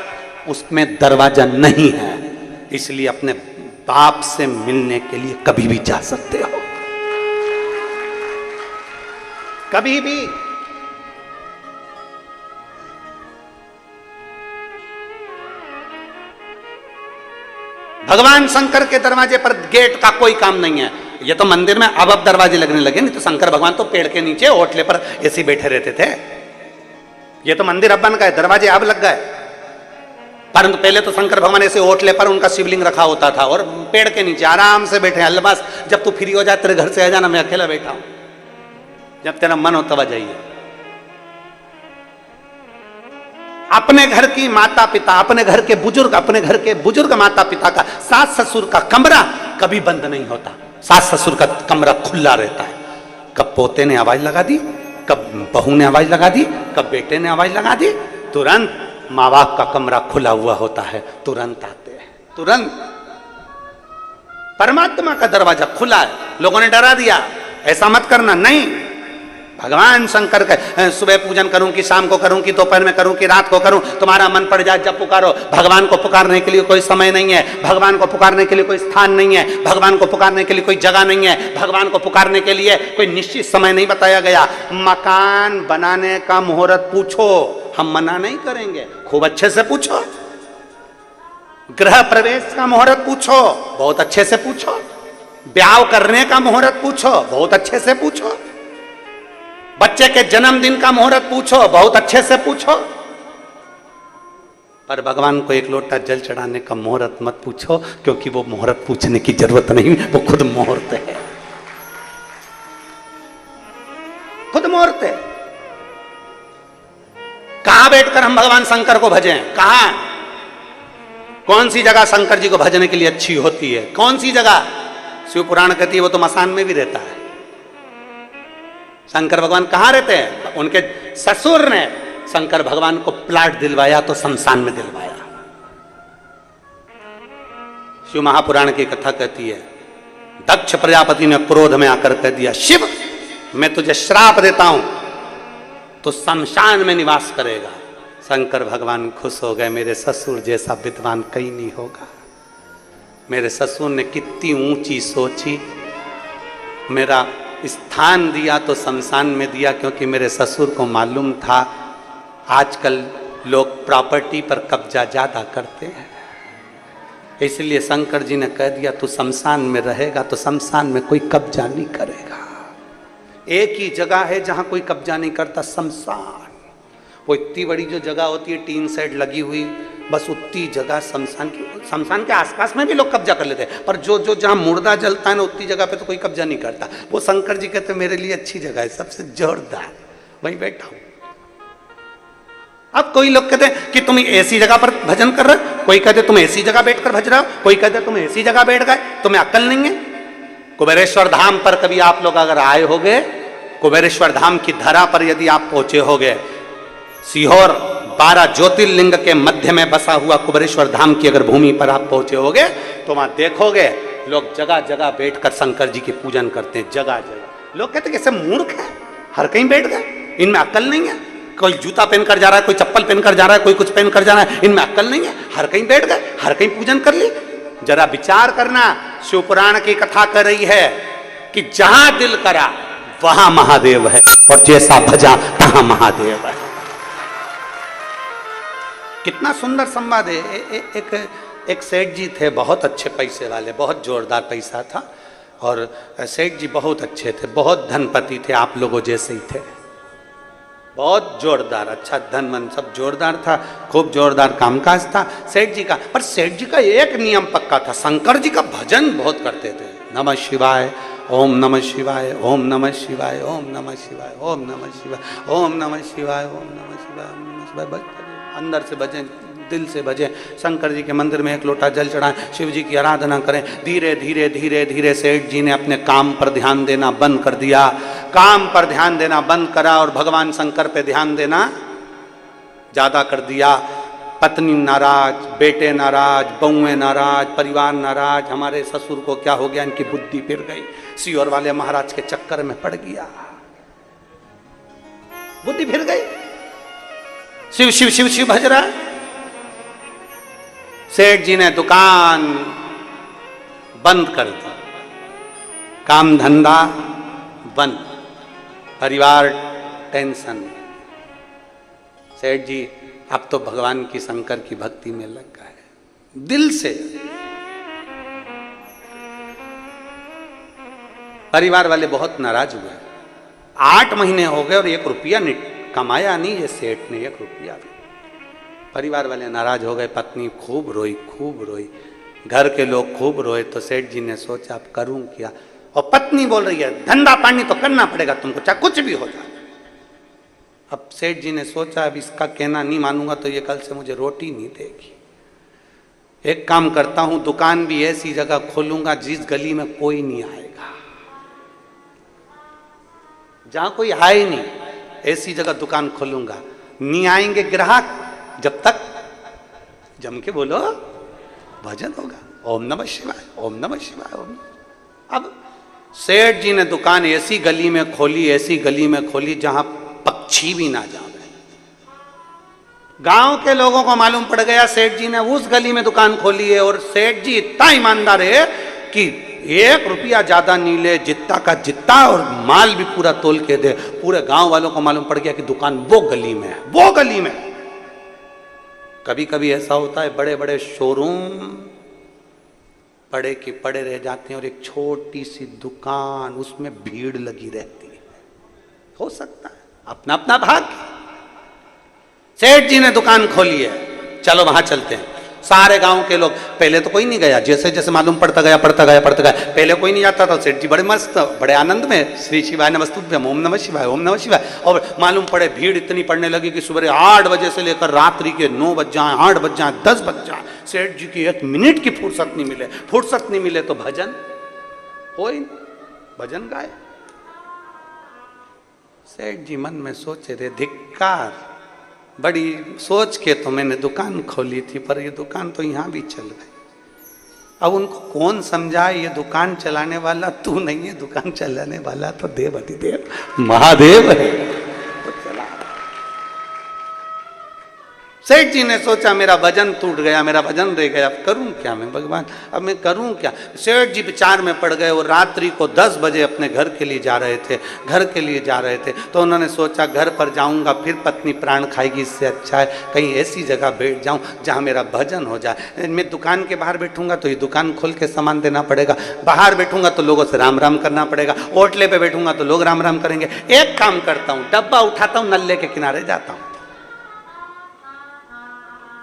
उसमें दरवाजा नहीं है, इसलिए अपने बाप से मिलने के लिए कभी भी जा सकते हो, कभी भी। भगवान शंकर के दरवाजे पर गेट का कोई काम नहीं है। ये तो मंदिर में अब दरवाजे लगने लगे, नहीं तो शंकर भगवान तो पेड़ के नीचे होटले पर ऐसे बैठे रहते थे। ये तो मंदिर अब बन गए, दरवाजे अब लग गए। परंतु पहले तो शंकर भगवान ऐसे होटले पर उनका शिवलिंग रखा होता था और पेड़ के नीचे आराम से बैठे। अल्लाह बस जब तू फ्री हो जाए तेरे घर से आ जाना, मैं अकेला बैठा हूं, जब तेरा मन हो तब आ जाइए। अपने घर की माता पिता, अपने घर के बुजुर्ग माता पिता का, सास ससुर का कमरा कभी बंद नहीं होता। सास ससुर का कमरा खुला रहता है। कब पोते ने आवाज लगा दी, कब बहू ने आवाज लगा दी, कब बेटे ने आवाज लगा दी, तुरंत माँ बाप का कमरा खुला हुआ होता है, तुरंत आते हैं, तुरंत। परमात्मा का दरवाजा खुला है। लोगों ने डरा दिया, ऐसा मत करना, नहीं। भगवान शंकर का सुबह पूजन करूं कि शाम को करूं कि दोपहर में करूं कि रात को करूं, तुम्हारा मन पड़ जाए जब पुकारो। भगवान को पुकारने के लिए कोई समय नहीं है, भगवान को पुकारने के लिए कोई स्थान नहीं है, भगवान को पुकारने के लिए कोई जगह नहीं है, भगवान को पुकारने के लिए कोई निश्चित समय नहीं बताया गया। मकान बनाने का मुहूर्त पूछो, हम मना नहीं करेंगे, खूब अच्छे से पूछो। गृह प्रवेश का मुहूर्त पूछो, बहुत अच्छे से पूछो। ब्याह करने का मुहूर्त पूछो, बहुत अच्छे से पूछो। बच्चे के जन्मदिन का मुहूर्त पूछो, बहुत अच्छे से पूछो। पर भगवान को एक लोटा जल चढ़ाने का मुहूर्त मत पूछो, क्योंकि वो मुहूर्त पूछने की जरूरत नहीं, वो खुद मुहूर्त है, खुद मुहूर्त है। कहां बैठकर हम भगवान शंकर को भजें, कहां, कौन सी जगह शंकर जी को भजने के लिए अच्छी होती है, कौन सी जगह। शिव पुराण कहती है वो तो मसान में भी रहता है। शंकर भगवान कहां रहते हैं? उनके ससुर ने शंकर भगवान को प्लाट दिलवाया तो शमशान में दिलवाया। शिव महापुराण की कथा कहती है, दक्ष प्रजापति ने क्रोध में आकर कह दिया, शिव मैं तुझे श्राप देता हूं, तो शमशान में निवास करेगा। शंकर भगवान खुश हो गए, मेरे ससुर जैसा विद्वान कहीं नहीं होगा। मेरे ससुर ने कितनी ऊंची सोची, मेरा स्थान दिया तो शमशान में दिया, क्योंकि मेरे ससुर को मालूम था आजकल लोग प्रॉपर्टी पर कब्जा ज्यादा करते हैं, इसलिए शंकर जी ने कह दिया तू शमशान में रहेगा तो शमशान में कोई कब्जा नहीं करेगा। एक ही जगह है जहां कोई कब्जा नहीं करता, शमशान। वो इतनी बड़ी जो जगह होती है टीन सेट लगी हुई, बस उतनी जगह शमशान के आसपास में भी लोग कब्जा कर लेते हैं, पर जो जहां मुर्दा जलता है ना उतनी जगह पे तो कोई कब्जा नहीं करता। वो शंकर जी कहते मेरे लिए अच्छी जगह है, सबसे जोरदार, वहीं बैठा हूं। अब कोई लोग कहते हैं कि तुम ऐसी जगह पर भजन कर रहे हो, कोई कहते तुम ऐसी जगह बैठकर भज रहे हो, कोई कहते तुम ऐसी जगह बैठ गए, तुम्हें अक्ल नहीं है। कुबेरेश्वर धाम पर कभी आप लोग अगर आए होगे, कुबेरेश्वर धाम की धरा पर यदि आप पहुंचे होगे, सीहोर 12 ज्योतिर्लिंग के मध्य में बसा हुआ कुबेरेश्वर धाम की अगर भूमि पर आप पहुंचे होगे तो वहां देखोगे लोग जगह जगह बैठकर शंकर जी की पूजन करते हैं, जगह जगह। लोग कहते कैसे मूर्ख है, हर कहीं बैठ गए, इनमें अक्ल नहीं है। कोई जूता पहन कर जा रहा है, कोई चप्पल पहन कर जा रहा है, कोई कुछ पहन कर जा रहा है, इनमें अक्ल नहीं है, हर कहीं बैठ गए, हर कहीं पूजन कर ली। जरा विचार करना, शिवपुराण की कथा कर रही है कि जहां दिल करा वहां महादेव है, और जैसा भजा तहां महादेव है। कितना सुंदर संवाद है। एक सेठ जी थे, बहुत अच्छे पैसे वाले, बहुत जोरदार पैसा था, और सेठ जी बहुत अच्छे थे, बहुत धनपति थे, आप लोगों जैसे ही थे, बहुत जोरदार, अच्छा धन मन सब जोरदार था, खूब जोरदार कामकाज था सेठ जी का। पर सेठ जी का एक नियम पक्का था, शंकर जी का भजन बहुत करते थे। नमः शिवाय, ओम नमः शिवाय, ओम नमः शिवाय, ओम नमः शिवाय, ओम नमः शिवाय, ओम नमः शिवाय, ओम नमः शिवाय, ओम नमः शिवाय। अंदर से भजें, दिल से भजें, शंकर जी के मंदिर में एक लोटा जल चढ़ाएं, शिव जी की आराधना करें। धीरे धीरे धीरे धीरे सेठ जी ने अपने काम पर ध्यान देना बंद कर दिया, काम पर ध्यान देना बंद करा और भगवान शंकर पे ध्यान देना ज्यादा कर दिया। पत्नी नाराज, बेटे नाराज, बहुएं नाराज, परिवार नाराज, हमारे ससुर को क्या हो गया, इनकी बुद्धि फिर गई, सीहोर वाले महाराज के चक्कर में पड़ गया, बुद्धि फिर गई, शिव शिव शिव शिव भज रहा है। सेठ जी ने दुकान बंद कर दी, काम धंधा बंद, परिवार टेंशन। सेठ जी अब तो भगवान की शंकर की भक्ति में लग गए दिल से। परिवार वाले बहुत नाराज हुए, 8 महीने हो गए और 1 रुपया कमाया नहीं ये सेठ ने, 1 रुपया भी। परिवार वाले नाराज हो गए, पत्नी खूब रोई, खूब रोई, घर के लोग खूब रोए। तो सेठ जी ने सोचा अब करूं क्या, और पत्नी बोल रही है धंधा पानी तो करना पड़ेगा तुमको, चाहे कुछ भी हो जाए। अब सेठ जी ने सोचा अब इसका कहना नहीं मानूंगा तो ये कल से मुझे रोटी नहीं देगी। एक काम करता हूं, दुकान भी ऐसी जगह खोलूंगा जिस गली में कोई नहीं आएगा, जहां कोई आए ही नहीं, ऐसी जगह दुकान खोलूंगा, नहीं आएंगे ग्राहक जब तक जम के बोलो भजन होगा, ओम नमः शिवाय, ओम नमः शिवाय, ओम। अब सेठ जी ने दुकान ऐसी गली में खोली, ऐसी गली में खोली जहां पक्षी भी ना जावे। गांव के लोगों को मालूम पड़ गया सेठ जी ने उस गली में दुकान खोली है, और सेठ जी इतना ईमानदार है कि 1 रुपया ज्यादा नहीं ले, जितना का जितना, और माल भी पूरा तोल के दे। पूरे गांव वालों को मालूम पड़ गया कि दुकान वो गली में है, वो गली में। कभी कभी ऐसा होता है, बड़े बड़े शोरूम पड़े के पड़े रह जाते हैं, और एक छोटी सी दुकान, उसमें भीड़ लगी रहती है। हो सकता है, अपना अपना भाग्य। सेठ जी ने दुकान खोली है, चलो वहां चलते हैं। सारे गांव के लोग, पहले तो कोई नहीं गया, जैसे जैसे मालूम पड़ता गया, पहले कोई नहीं जाता था। सेठ जी बड़े मस्त, बड़े आनंद में, श्री शिवाय नमस्तुभ्यम, ओम नमः शिवाय, ओम नमः शिवाय। और मालूम पड़े भीड़ इतनी पड़ने लगी कि सुबह 8 बजे से लेकर रात्रि के 9 बज जाए, 8 बज जाए, 10 बज जाए, सेठ जी की 1 मिनट की फुर्सत नहीं मिले। फुर्सत नहीं मिले तो भजन हो ही, भजन गाए। सेठ जी मन में सोचे थे, धिक्कार, बड़ी सोच के तो मैंने दुकान खोली थी, पर ये दुकान तो यहाँ भी चल गई। अब उनको कौन समझाए, ये दुकान चलाने वाला तू नहीं है, दुकान चलाने वाला तो देव अधिदेव महादेव है। तो चला। सेठ जी ने सोचा मेरा भजन टूट गया, मेरा भजन रह गया, अब करूं क्या मैं भगवान, अब मैं करूं क्या। सेठ जी विचार में पड़ गए, और रात्रि को 10 बजे अपने घर के लिए जा रहे थे, घर के लिए जा रहे थे। तो उन्होंने सोचा घर पर जाऊंगा फिर पत्नी प्राण खाएगी, इससे अच्छा है कहीं ऐसी जगह बैठ जाऊं जहां मेरा भजन हो जाए। मैं दुकान के बाहर बैठूंगा तो ये दुकान खोल के सामान देना पड़ेगा, बाहर बैठूंगा तो लोगों से राम राम करना पड़ेगा, होटले पे बैठूंगा तो लोग राम राम करेंगे। एक काम करता हूं, डब्बा उठाता हूं, नल्ले के किनारे जाता हूं।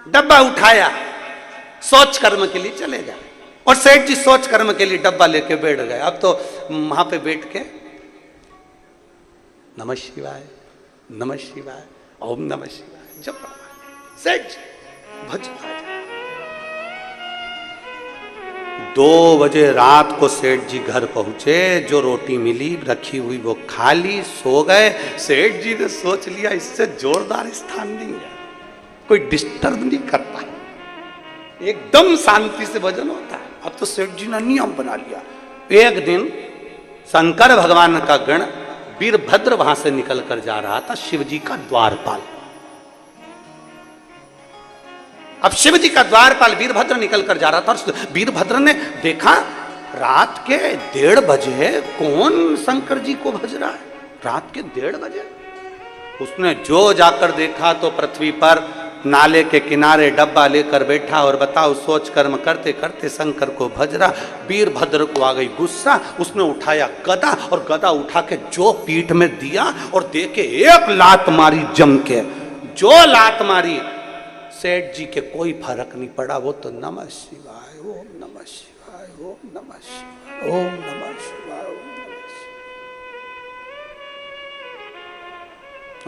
डब्बा उठाया, सोच कर्म के लिए चले गए, और सेठ जी सोच कर्म के लिए डब्बा लेके बैठ गए। अब तो वहां पे बैठ के नमः शिवाय, नमः शिवाय, ओम नमः शिवाय जप रहा है। सेठ जी भजता है। 2 बजे रात को सेठ जी घर पहुंचे, जो रोटी मिली रखी हुई वो खा ली, सो गए। सेठ जी ने सोच लिया इससे जोरदार स्थान नहीं है, कोई डिस्टर्ब नहीं करता, एकदम शांति से भजन होता है। अब तो सेठ जी ने नियम बना लिया, एक दिन शंकर भगवान का गण वीरभद्र वहां से निकलकर जा रहा था, शिवजी का द्वारपाल। अब शिवजी का द्वारपाल वीरभद्र निकलकर जा रहा था और वीरभद्र ने देखा रात के 1:30 बजे कौन शंकर जी को भज रहा है, रात के 1:30 बजे। उसने जो जाकर देखा तो पृथ्वी पर नाले के किनारे डब्बा लेकर बैठा और बताओ सोच कर्म करते करते शंकर को भज रहा। वीरभद्र को आ गई गुस्सा, उसने उठाया गदा और गदा उठा के जो पीठ में दिया और दे के एक लात मारी जम के। जो लात मारी सेठ जी के कोई फर्क नहीं पड़ा, वो तो नमः शिवाय ओम नमः शिवाय ओम नमः शिवाय ओम नमः शिवाय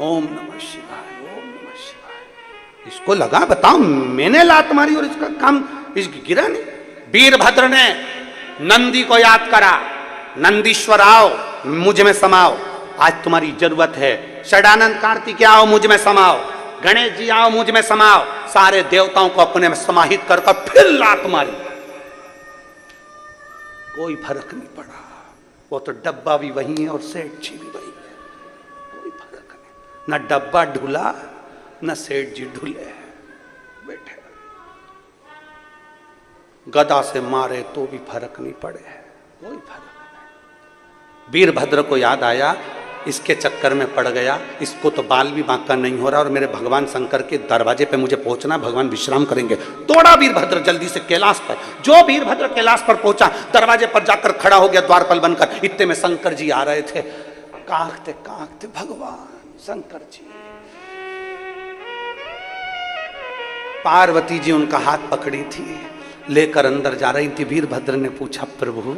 ओम नमः शिवाय ओम नमः शिवाय। इसको लगा बताओ मैंने लात मारी और इसका काम इसकी गिरा नहीं। वीरभद्र ने नंदी को याद करा, नंदीश्वर आओ मुझ में समाओ, आज तुम्हारी जरूरत है। षडानंद कार्तिक आओ मुझ में समाओ, गणेश जी आओ मुझ में समाओ। सारे देवताओं को अपने में समाहित कर फिर लात मारी, कोई फर्क नहीं पड़ा। वो तो डब्बा भी वही है और सेठ जी भी वही है, कोई फर्क नहीं। न डब्बा ढुला न सेठ जी ढुले, बैठे गदा से मारे तो भी फर्क नहीं पड़े, कोई फर्क नहीं। वीरभद्र को याद आया इसके चक्कर में पड़ गया, इसको तो बाल भी बांका नहीं हो रहा और मेरे भगवान शंकर के दरवाजे पे मुझे पहुंचना, भगवान विश्राम करेंगे। दौड़ा वीरभद्र जल्दी से कैलाश पर। जो वीरभद्र कैलाश पर पहुंचा, दरवाजे पर जाकर खड़ा हो गया द्वारपाल बनकर। इतने में शंकर जी आ रहे थे, कांकते कांकते भगवान शंकर जी। पार्वती जी उनका हाथ पकड़ी थी, लेकर अंदर जा रही थी। वीरभद्र ने पूछा प्रभु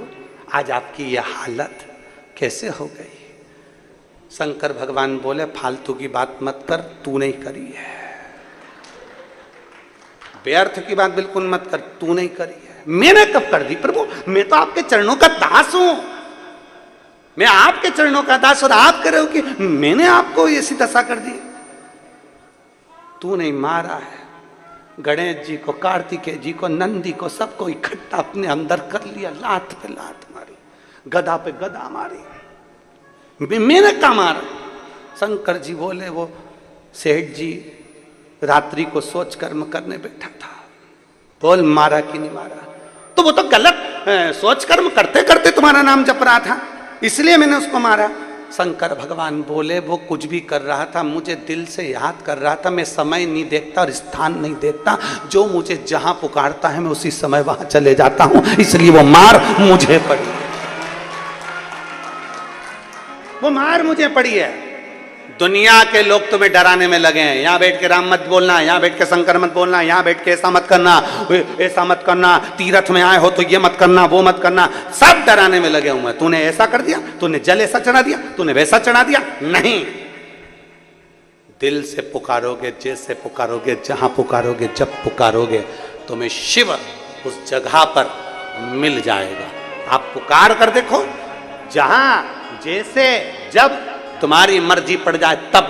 आज आपकी यह हालत कैसे हो गई? शंकर भगवान बोले फालतू की बात मत कर, तू नहीं करी है। व्यर्थ की बात बिल्कुल मत कर, तू नहीं करी है। मैंने कब कर दी प्रभु? मैं तो आपके चरणों का दास हूं, मैं आपके चरणों का दास और आप कह रहे हो कि मैंने आपको ऐसी दशा कर दी। तू नहीं मारा है, गणेश जी को, कार्तिकेय जी को, नंदी को, सबको इकट्ठा अपने अंदर कर लिया। लात पे लात मारी, गदा पे गदा मारी, मैंने क्या मारा? शंकर जी बोले वो सेठ जी रात्रि को सोच कर्म करने बैठा था, बोल मारा कि नहीं मारा? तो वो तो गलत सोच कर्म करते करते तुम्हारा नाम जप रहा था, इसलिए मैंने उसको मारा। शंकर भगवान बोले वो कुछ भी कर रहा था, मुझे दिल से याद कर रहा था। मैं समय नहीं देखता और स्थान नहीं देखता, जो मुझे जहां पुकारता है मैं उसी समय वहां चले जाता हूं, इसलिए वो मार मुझे पड़ी, वो मार मुझे पड़ी है। दुनिया के लोग तुम्हें डराने में लगे हैं, यहां बैठ के राम मत बोलना, यहां बैठ के शंकर मत बोलना, यहां बैठ के ऐसा मत करना, ऐसा मत करना, तीर्थ में आए हो तो ये मत करना, वो मत करना, सब डराने में लगे हुए। तूने ऐसा कर दिया, तूने जल ऐसा चढ़ा दिया, तूने वैसा चढ़ा दिया। नहीं, दिल से पुकारोगे, जैसे पुकारोगे, जहां पुकारोगे, जब पुकारोगे, तुम्हें शिव उस जगह पर मिल जाएगा। आप पुकार कर देखो, जहां जैसे जब तुम्हारी मर्जी पड़ जाए, तब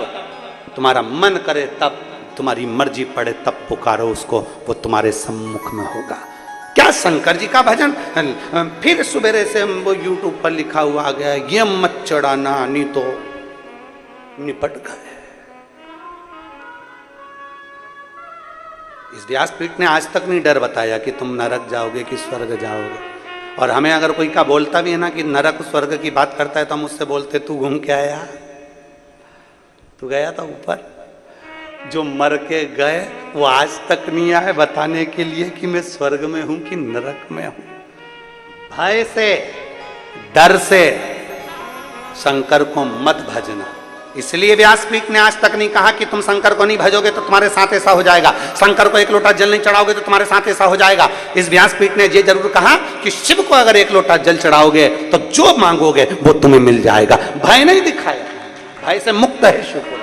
तुम्हारा मन करे, तब तुम्हारी मर्जी पड़े तब पुकारो उसको, वो तुम्हारे सम्मुख में होगा। क्या शंकर जी का भजन? फिर सुबेरे से वो यूट्यूब पर लिखा हुआ आ गया, ये मत चढ़ाना नहीं तो निपट गए। इस व्यासपीठ ने आज तक नहीं डर बताया कि तुम नरक जाओगे कि स्वर्ग जाओगे। और हमें अगर कोई का बोलता भी है ना कि नरक स्वर्ग की बात करता है, तो हम उससे बोलते तू घूम के आया, तू गया था ऊपर? जो मर के गए वो आज तक नहीं आए बताने के लिए कि मैं स्वर्ग में हूं कि नरक में हूं। भय से, डर से शंकर को मत भजना। इसलिए व्यासपीठ ने आज तक नहीं कहा कि तुम शंकर को नहीं भजोगे तो तुम्हारे साथ ऐसा हो जाएगा, शंकर को एक लोटा जल नहीं चढ़ाओगे तो तुम्हारे साथ ऐसा हो जाएगा। इस व्यासपीठ ने ये जरूर कहा कि शिव को अगर एक लोटा जल चढ़ाओगे तो जो मांगोगे वो तुम्हें मिल जाएगा। भय नहीं दिखाया, भय से मुक्त है शिवपुराण।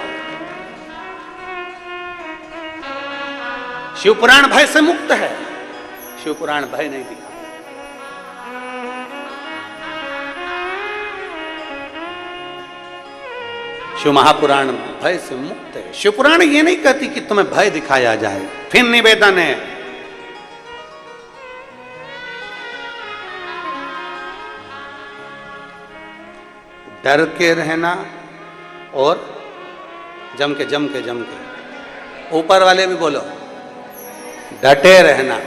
शिवपुराण भय से मुक्त है, शिवपुराण भय नहीं दिखा। शिव महापुराण भय से मुक्त है। शिवपुराण ये नहीं कहती कि तुम्हें भय दिखाया जाए। फिर निवेदन है, डर के रहना और जम के ऊपर वाले भी बोलो, डटे रहना।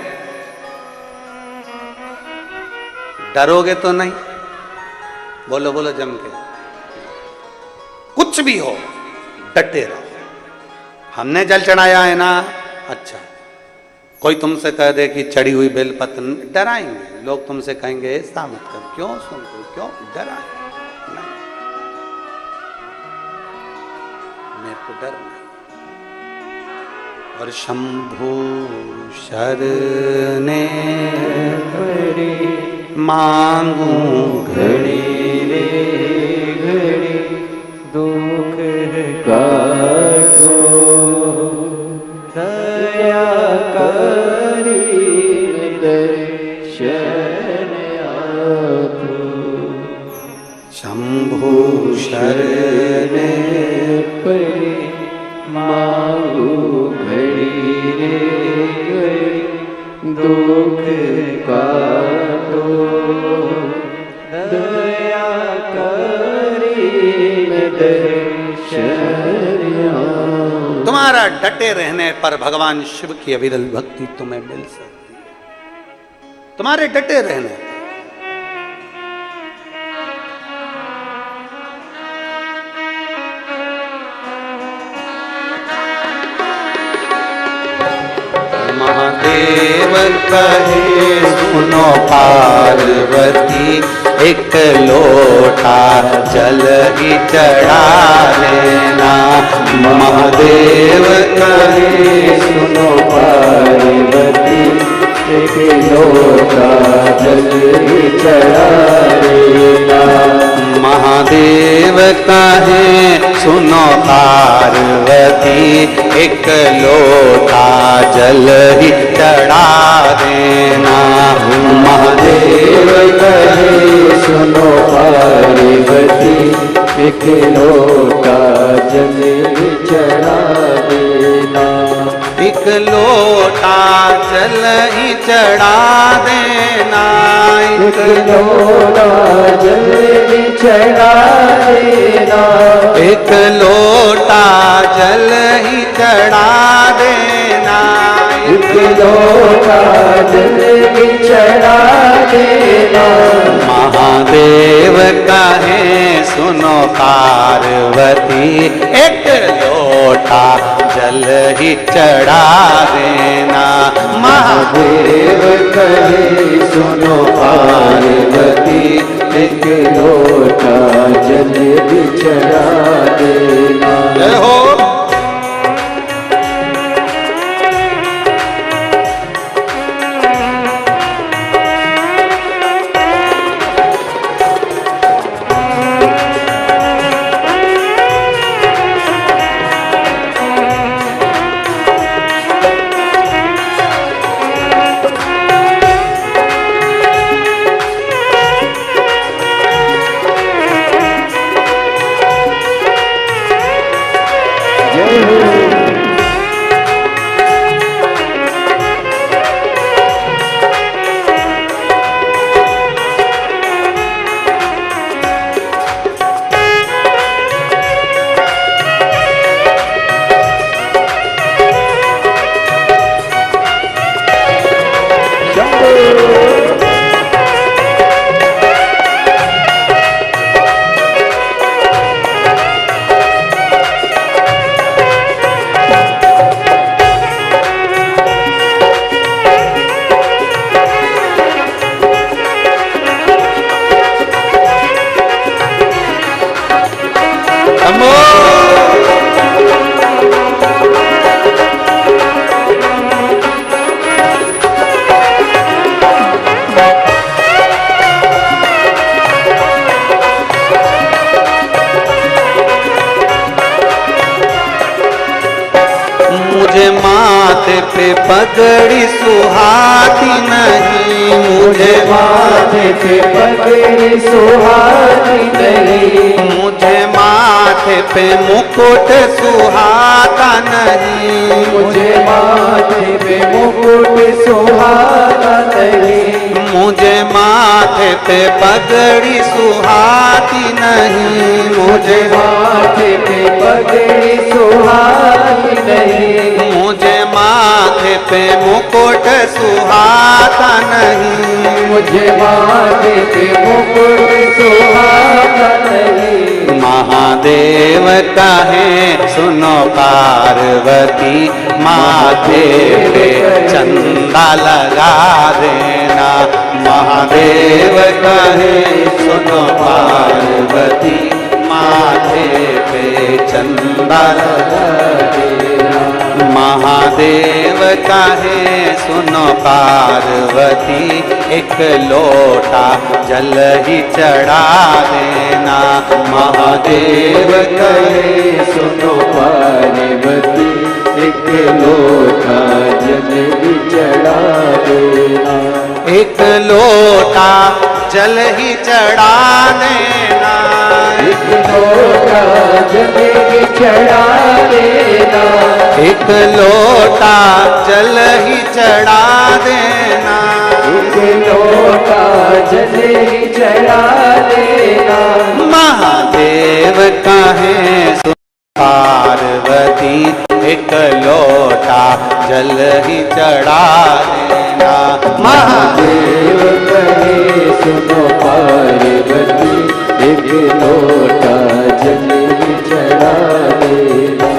डरोगे तो नहीं, बोलो बोलो जम के, कुछ भी हो डटे रहो। हमने जल चढ़ाया है ना, अच्छा, कोई तुमसे कह दे कि चढ़ी हुई बेलपत्र, डराएंगे लोग, तुमसे कहेंगे ऐसा मत कर, क्यों सुनते, क्यों डराएंगे? नहीं, मेरे को डर नहीं। और शंभु शरणे मांगू घड़ी रे घड़ी दुख काटो, दया करी दर्शन आपो। शंभु शरणे पड़ी मांगू घड़ी रे घड़ी दुख काटो, दया करी दर्शन आपो। तुम्हारा डटे रहने पर भगवान शिव की अविरल भक्ति तुम्हें मिल सकती है, तुम्हारे डटे रहने पर। महादेव कहे सुनो पार्वती, एक लोटा जल ही चढ़ा लेना। महादेव कहे सुनो पार्वती, एक लोटा जल ही चढ़ा लेना। महादेव कहे सुनो पार्वती, एक लोटा जल ही चढ़ा देना। महादेव कहे सुनो पार्वती, एक लोटा जल ही चढ़ा देना। एक लोटा जल ही चढ़ा देना। एक लोटा जल ही चढ़ा देना। एक लोटा जल ही चढ़ा देना। एक लोटा जल ही चढ़ा देना। महादेव कहे सुनो पार्वती, एक लोटा जल ही चढ़ा देना। महादेव कहे सुनो पार्वती, एक लोटा जल ही चढ़ा देना। जय हो। मुझे माथे पे पगड़ी सुहाती नहीं। मुझे माथे पे पगड़ी सुहाती नहीं। मुझे माथे पे मुकुट सुहाता नहीं। मुझे माथे पे मुकुट सुहाता नहीं। मुझे माथे पे पगड़ी सुहाती नहीं, मुझे माथे पे पगड़ी सुहाती नहीं, मुझे माथे पे मुकुट सुहाता नहीं, मुझे माथे पे मुकुट सुहाता नहीं। महादेव कहे सुनो पार्वती, माथे पे चंदा लगा देना। महादेव कहे सुनो पार्वती, माथे पे चंदा लगा देना। महादेव कहे सुनो पार्वती, एक लोटा जल ही चढ़ा देना। महादेव कहे सुनो पार्वती, एक लोटा जल ही चढ़ा देना। एक लोटा जल ही चढ़ा देना। एक लोटा जल ही चढ़ा देना। एक लोटा जल ही चढ़ा देना। एक लोटा जल ही चढ़ा देना। महादेव कहे सुनो पार्वती, एक लोटा जल ही चढ़ा देना। महादेव कहे सुनो पार्वती, एक लोटा जल ही चढ़ा देना।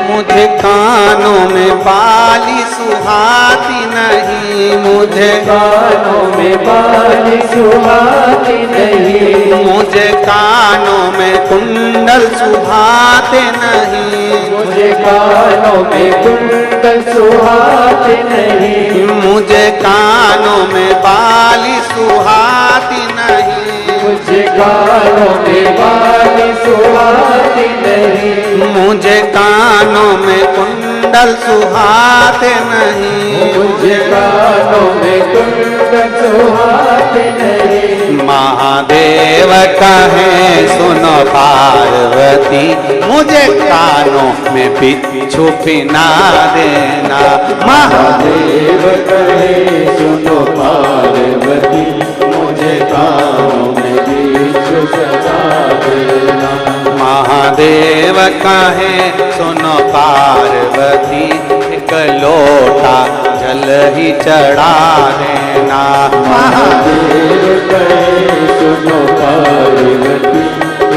मुझे कानों में बाली सुहाती नहीं, मुझे कानों में बाली सुहाती नहीं, मुझे कानों में कुंडल सुहाते नहीं, मुझे कानों में कुंडल सुहाते नहीं, मुझे कानों में बाली सुहाती नहीं, मुझे कानों में बाली सुहाती नहीं, मुझे कानों में कुंडल सुहाते नहीं, मुझे कानों में कुंडल सुहाते नहीं। महादेव कहे सुनो पार्वती, मुझे कानों में बिच्छू पिना देना। महादेव कहे सुनो पार्वती, मुझे कानों में बिच्छू सजा देना। महादेव कहे सुनो पार्वती, एक लोटा जल ही चढ़ा देना। महादेव कहे सुनो पार्वती,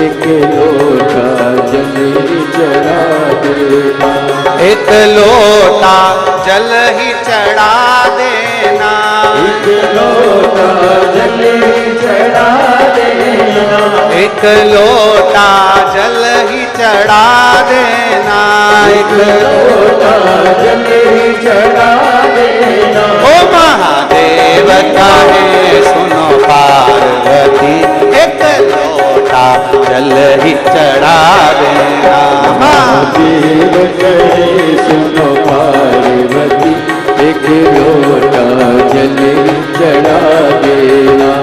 एक लोटा जल ही चढ़ा देना। एक लोटा जल ही चढ़ा देना। एक लोटा जल ही चढ़ा देना। एक लोटा जल ही चढ़ा देना। एक लोटा जल ही चढ़ा देना। ओ महादेव कहे सुनो पार्वती, एक लोटा जल ही चढ़ा देना। महादेव कहे सुनो पार्वती, एक लोटा जल ही चढ़ा देना।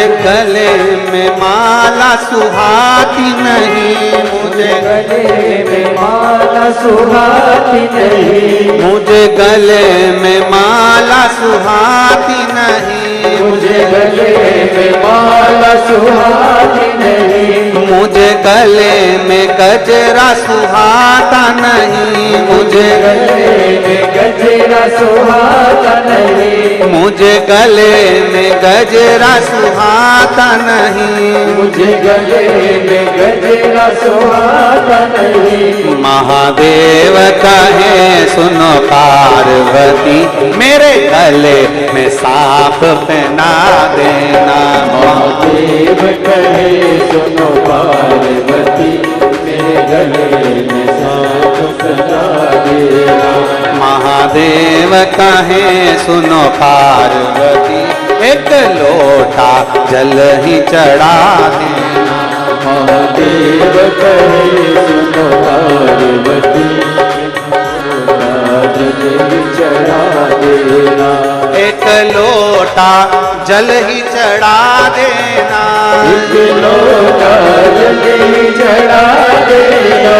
मुझे गले में माला सुहाती नहीं, मुझे गले में माला सुहाती नहीं, मुझे गले में माला सुहाती नहीं, मुझे गले में माला सुहाती नहीं, मुझे गले में गजरा सुहाता नहीं, मुझे गले में गजरा सुहाता नहीं, मुझे गले में गजरा सुहाता नहीं, मुझे गले में गजरा सुहाता नहीं। महादेव कहे सुनो पार्वती, मेरे गले में सांप पहना देना। महादेव कहे सुनो पार्वती, मेरे गले में सांप पहना देना। महादेव कहे सुनो पार्वती, एक लोटा जल ही चढ़ा देना। महादेव कहे सुनो पार्वती, जल चढ़ा देना। एक लोटा जल ही चढ़ा देना। एक लोटा जल ही चढ़ा देना।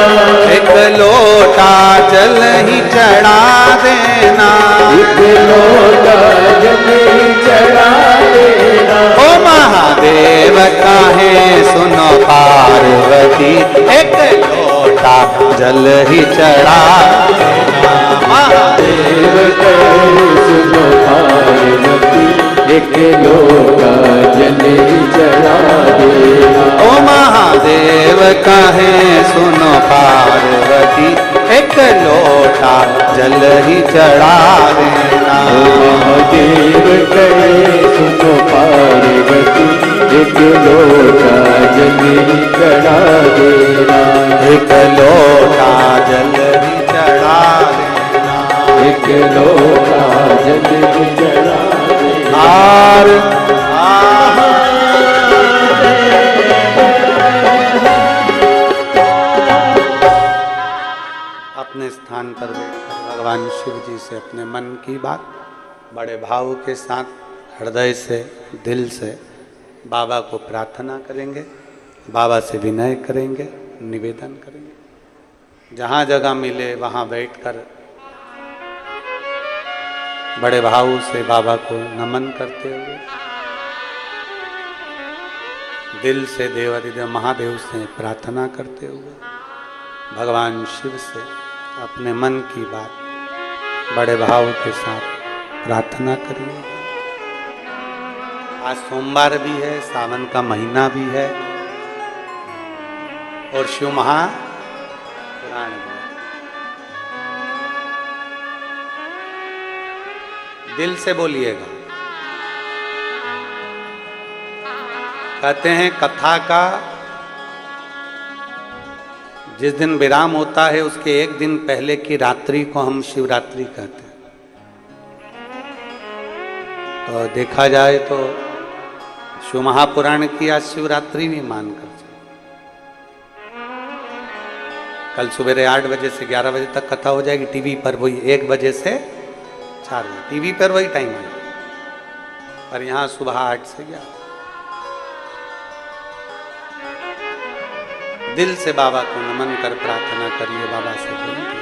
एक लोटा जल ही चढ़ा देना। एक लोटा जल ही चढ़ा देना। ओ महादेव कहे सुनो पार्वती, एक लोटा जल ही चढ़ा देना। महादेव कहे सुनो पार्वती, एक लोटा जल ही चढ़ा देना। ओ महादेव कहे सुनो पार्वती, एक लोटा जल ही चढ़ा देना। महादेव कहे सुनो पार्वती, एक लोटा जल ही चढ़ा देना। एक लोटा जल ही चढ़ा देना। एक लोटा जल ही चढ़ा देना। और अपने स्थान पर बैठकर भगवान शिव जी से अपने मन की बात बड़े भाव के साथ हृदय से, दिल से बाबा को प्रार्थना करेंगे, बाबा से विनय करेंगे, निवेदन करेंगे। जहाँ जगह मिले वहाँ बैठकर बड़े भाव से बाबा को नमन करते हुए, दिल से देवाधिदेव महादेव से प्रार्थना करते हुए, भगवान शिव से अपने मन की बात बड़े भाव के साथ प्रार्थना करिए। आज सोमवार भी है, सावन का महीना भी है और शिव महापुराण भी। दिल से बोलिएगा। कहते हैं कथा का जिस दिन विराम होता है उसके एक दिन पहले की रात्रि को हम शिवरात्रि कहते हैं। तो देखा जाए तो शिव महापुराण की आज शिवरात्रि भी मानकर कल सवेरे 8 बजे से 11 बजे तक कथा हो जाएगी। टीवी पर वही 1 बजे से 4 बजे टीवी पर वही टाइम आएगा, और यहाँ सुबह 8 से 11। दिल से बाबा को नमन कर प्रार्थना करिए, बाबा से विनती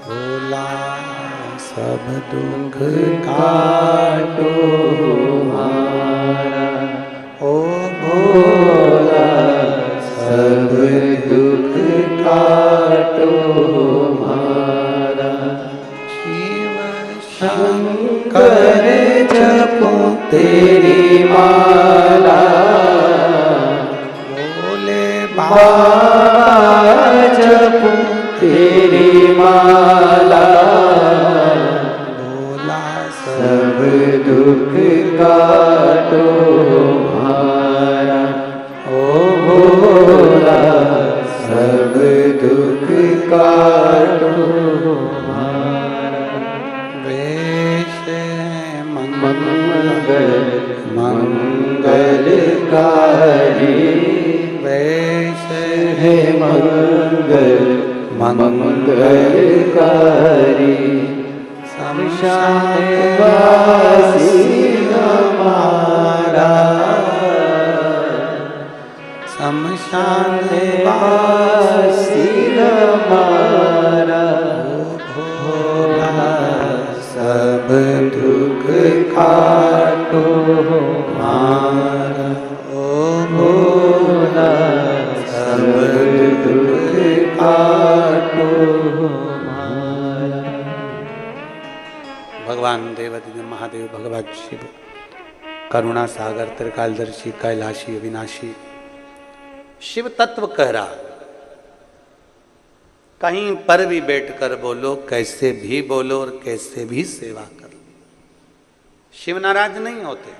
भोला सब दुख काटो हमारा, ओ भोला सब कर जपूं तेरी माला, बोले बाबा जपूं तेरी माला, बोला सब दुख काटो हमारा, ओ भोला सब दुख काटो हमारा। वेश मंगल मंगलकारी, वेश है मंगल मंगलकारी, शमशान वासी हमारा, शमशान वासी हमारा, भोला सब दुख काटो हमारा, ओ भोला सब दुख काटो हमारा। भगवान देवादिदेव महादेव भगवान शिव करुणा सागर त्रिकालदर्शी कैलाशी अविनाशी शिव तत्व कह रहा, कहीं पर भी बैठकर बोलो, कैसे भी बोलो और कैसे भी सेवा करो, शिव नाराज नहीं होते।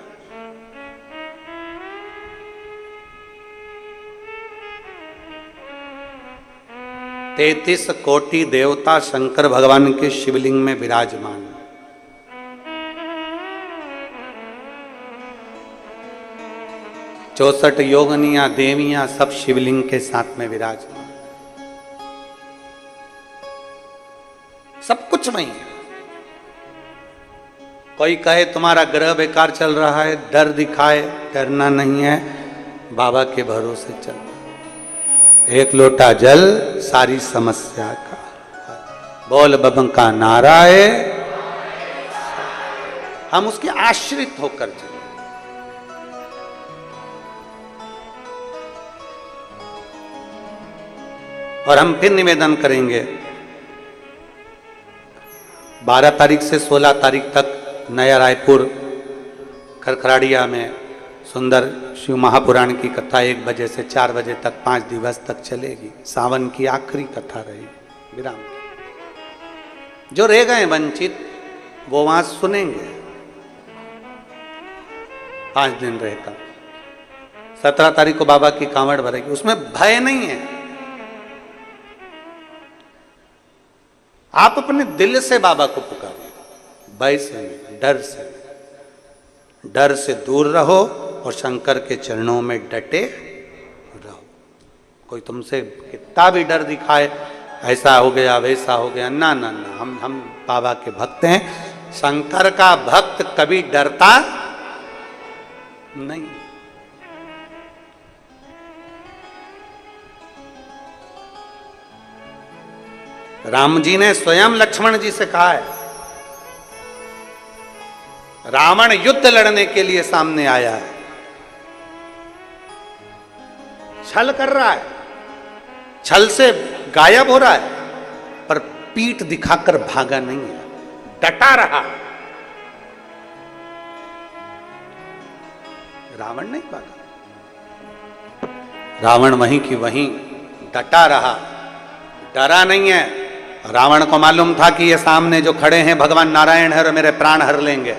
तैतीस कोटि देवता शंकर भगवान के शिवलिंग में विराजमान, 64 योगनियां देवियां सब शिवलिंग के साथ में विराजमान, सब कुछ वही है। कोई कहे तुम्हारा ग्रह बेकार चल रहा है, डर दिखाए, डरना नहीं है, बाबा के भरोसे चल। एक लोटा जल सारी समस्या का, बोल बम का नारा है, हम उसके आश्रित होकर चले। और हम फिर निवेदन करेंगे, 12 तारीख से 16 तारीख तक नया रायपुर खरखराड़िया में सुंदर शिव महापुराण की कथा 1 बजे से 4 बजे तक 5 दिवस तक चलेगी। सावन की आखिरी कथा रहेगी विराम। जो रह गए वंचित वो वहां सुनेंगे। 5 दिन रहकर 17 तारीख को बाबा की कांवड़ भरेगी, उसमें भय नहीं है। आप अपने दिल से बाबा को पुकारिए, भय से नहीं, डर से नहीं। डर से दूर रहो और शंकर के चरणों में डटे रहो। कोई तुमसे कितना भी डर दिखाए, ऐसा हो गया वैसा हो गया, ना ना ना, हम बाबा के भक्त हैं। शंकर का भक्त कभी डरता नहीं। राम जी ने स्वयं लक्ष्मण जी से कहा है, रावण युद्ध लड़ने के लिए सामने आया है, छल कर रहा है, छल से गायब हो रहा है, पर पीठ दिखाकर भागा नहीं है, डटा रहा। रावण नहीं भागा, रावण वहीं की वहीं डटा रहा, डरा नहीं है। रावण को मालूम था कि ये सामने जो खड़े हैं भगवान नारायण है और मेरे प्राण हर लेंगे।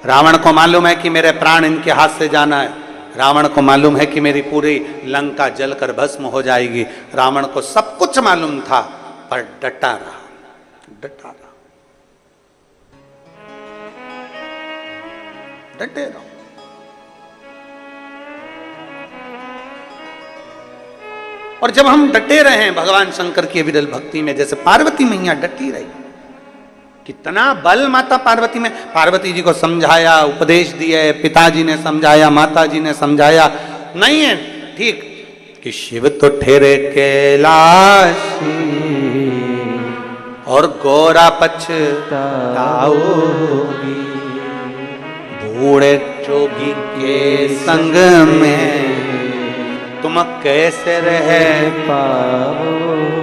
रावण को मालूम है कि मेरे प्राण इनके हाथ से जाना है। रावण को मालूम है कि मेरी पूरी लंका जलकर भस्म हो जाएगी। रावण को सब कुछ मालूम था, पर डटा रहा, डटा रहा। डटे रहो। और जब हम डटे रहे हैं भगवान शंकर की विरल भक्ति में, जैसे पार्वती मैया डटी रही, कितना बल माता पार्वती में। पार्वती जी को समझाया, उपदेश दिए, पिताजी ने समझाया, माता जी ने समझाया, नहीं है ठीक कि शिव तो ठहरे कैलाशी और गोरा पछताओगी, बूढ़े जोगी के संग में तुम कैसे रह पाओगी।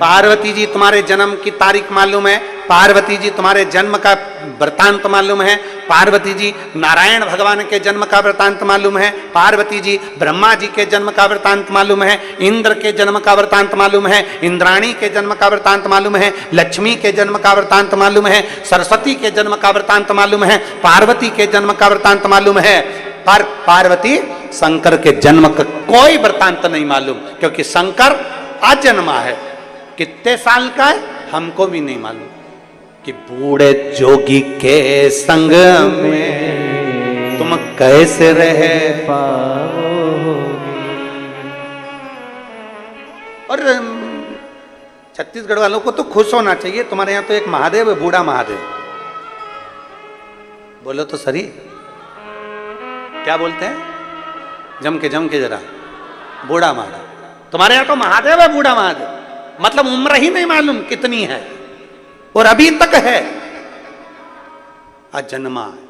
पार्वती जी तुम्हारे जन्म की तारीख मालूम है, पार्वती जी तुम्हारे जन्म का वृतांत मालूम है, पार्वती जी नारायण भगवान के जन्म का वृतांत मालूम है, पार्वती जी ब्रह्मा जी के जन्म का वृतांत मालूम है, इंद्र के जन्म का वृतांत मालूम है, इंद्राणी के जन्म का वृतांत मालूम है, लक्ष्मी के जन्म का वृतांत मालूम है, सरस्वती के जन्म का वृतांत मालूम है, पार्वती के जन्म का वृतांत मालूम है, पर पार्वती शंकर के जन्म का कोई वृतांत नहीं मालूम, क्योंकि शंकर अजन्मा है। कितने साल का है हमको भी नहीं मालूम। कि बूढ़े जोगी के संग में तुम कैसे रहे पाओगे। और छत्तीसगढ़ वालों को तो खुश होना चाहिए, तुम्हारे यहां तो एक महादेव है, बूढ़ा महादेव। बोलो तो सही, क्या बोलते हैं? जम के जरा, बूढ़ा महादेव। तुम्हारे यहां तो महादेव है, बूढ़ा महादेव, मतलब उम्र ही नहीं मालूम कितनी है और अभी तक है, अजन्मा है,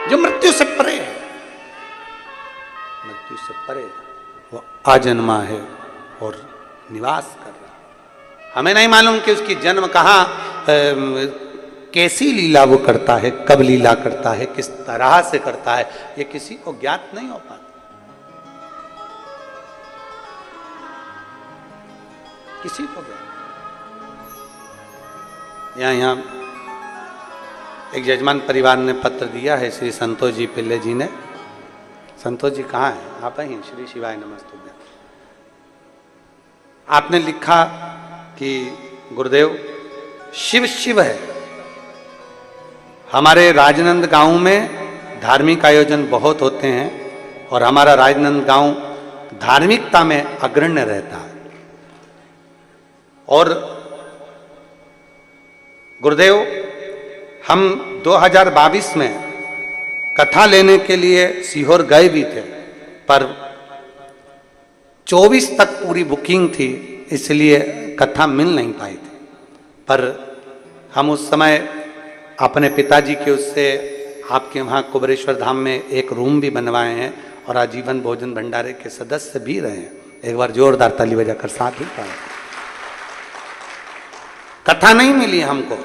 जो मृत्यु से परे है, मृत्यु से परे वो अजन्मा है और निवास कर रहा है। हमें नहीं मालूम कि उसकी जन्म कहाँ, कैसी लीला वो करता है, कब लीला करता है, किस तरह से करता है, ये किसी को ज्ञात नहीं हो पाता। किसी को ज्ञात। यहाँ एक यजमान परिवार ने पत्र दिया है श्री संतोष जी पिल्ले जी ने। संतोष जी कहाँ हैं? आप ही हैं। श्री शिवाय नमस्तुभ्यं। आपने लिखा कि गुरुदेव शिव शिव है। हमारे राजनंद गांव में धार्मिक आयोजन बहुत होते हैं और हमारा राजनंद गांव धार्मिकता में अग्रण्य रहता है। और गुरुदेव हम 2022 में कथा लेने के लिए सीहोर गए भी थे, पर 24 तक पूरी बुकिंग थी, इसलिए कथा मिल नहीं पाई थी। पर हम उस समय अपने पिताजी के उससे आपके वहाँ कुबरेश्वर धाम में एक रूम भी बनवाए हैं और आजीवन भोजन भंडारे के सदस्य भी रहे हैं। एक बार जोरदार ताली बजाकर साथ ही पाए। कथा नहीं मिली हमको,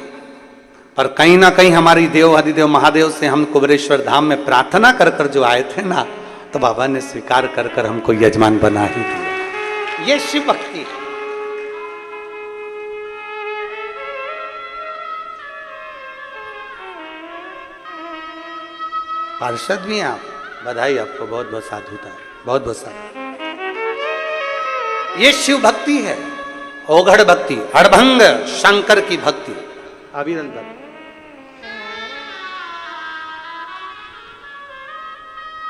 पर कहीं ना कहीं हमारी देव अधिदेव महादेव से हम कुबरेश्वर धाम में प्रार्थना कर कर जो आए थे ना, तो बाबा ने स्वीकार कर कर हमको यजमान बना ही दिया। ये शिव भक्ति है। पार्षद भी हैं आप, बधाई आपको, बहुत बहुत साधुता है, बहुत बहुत साधु। ये शिव भक्ति है, ओघड़ भक्ति, अड़भंग शंकर की भक्ति, अविरल भक्ति।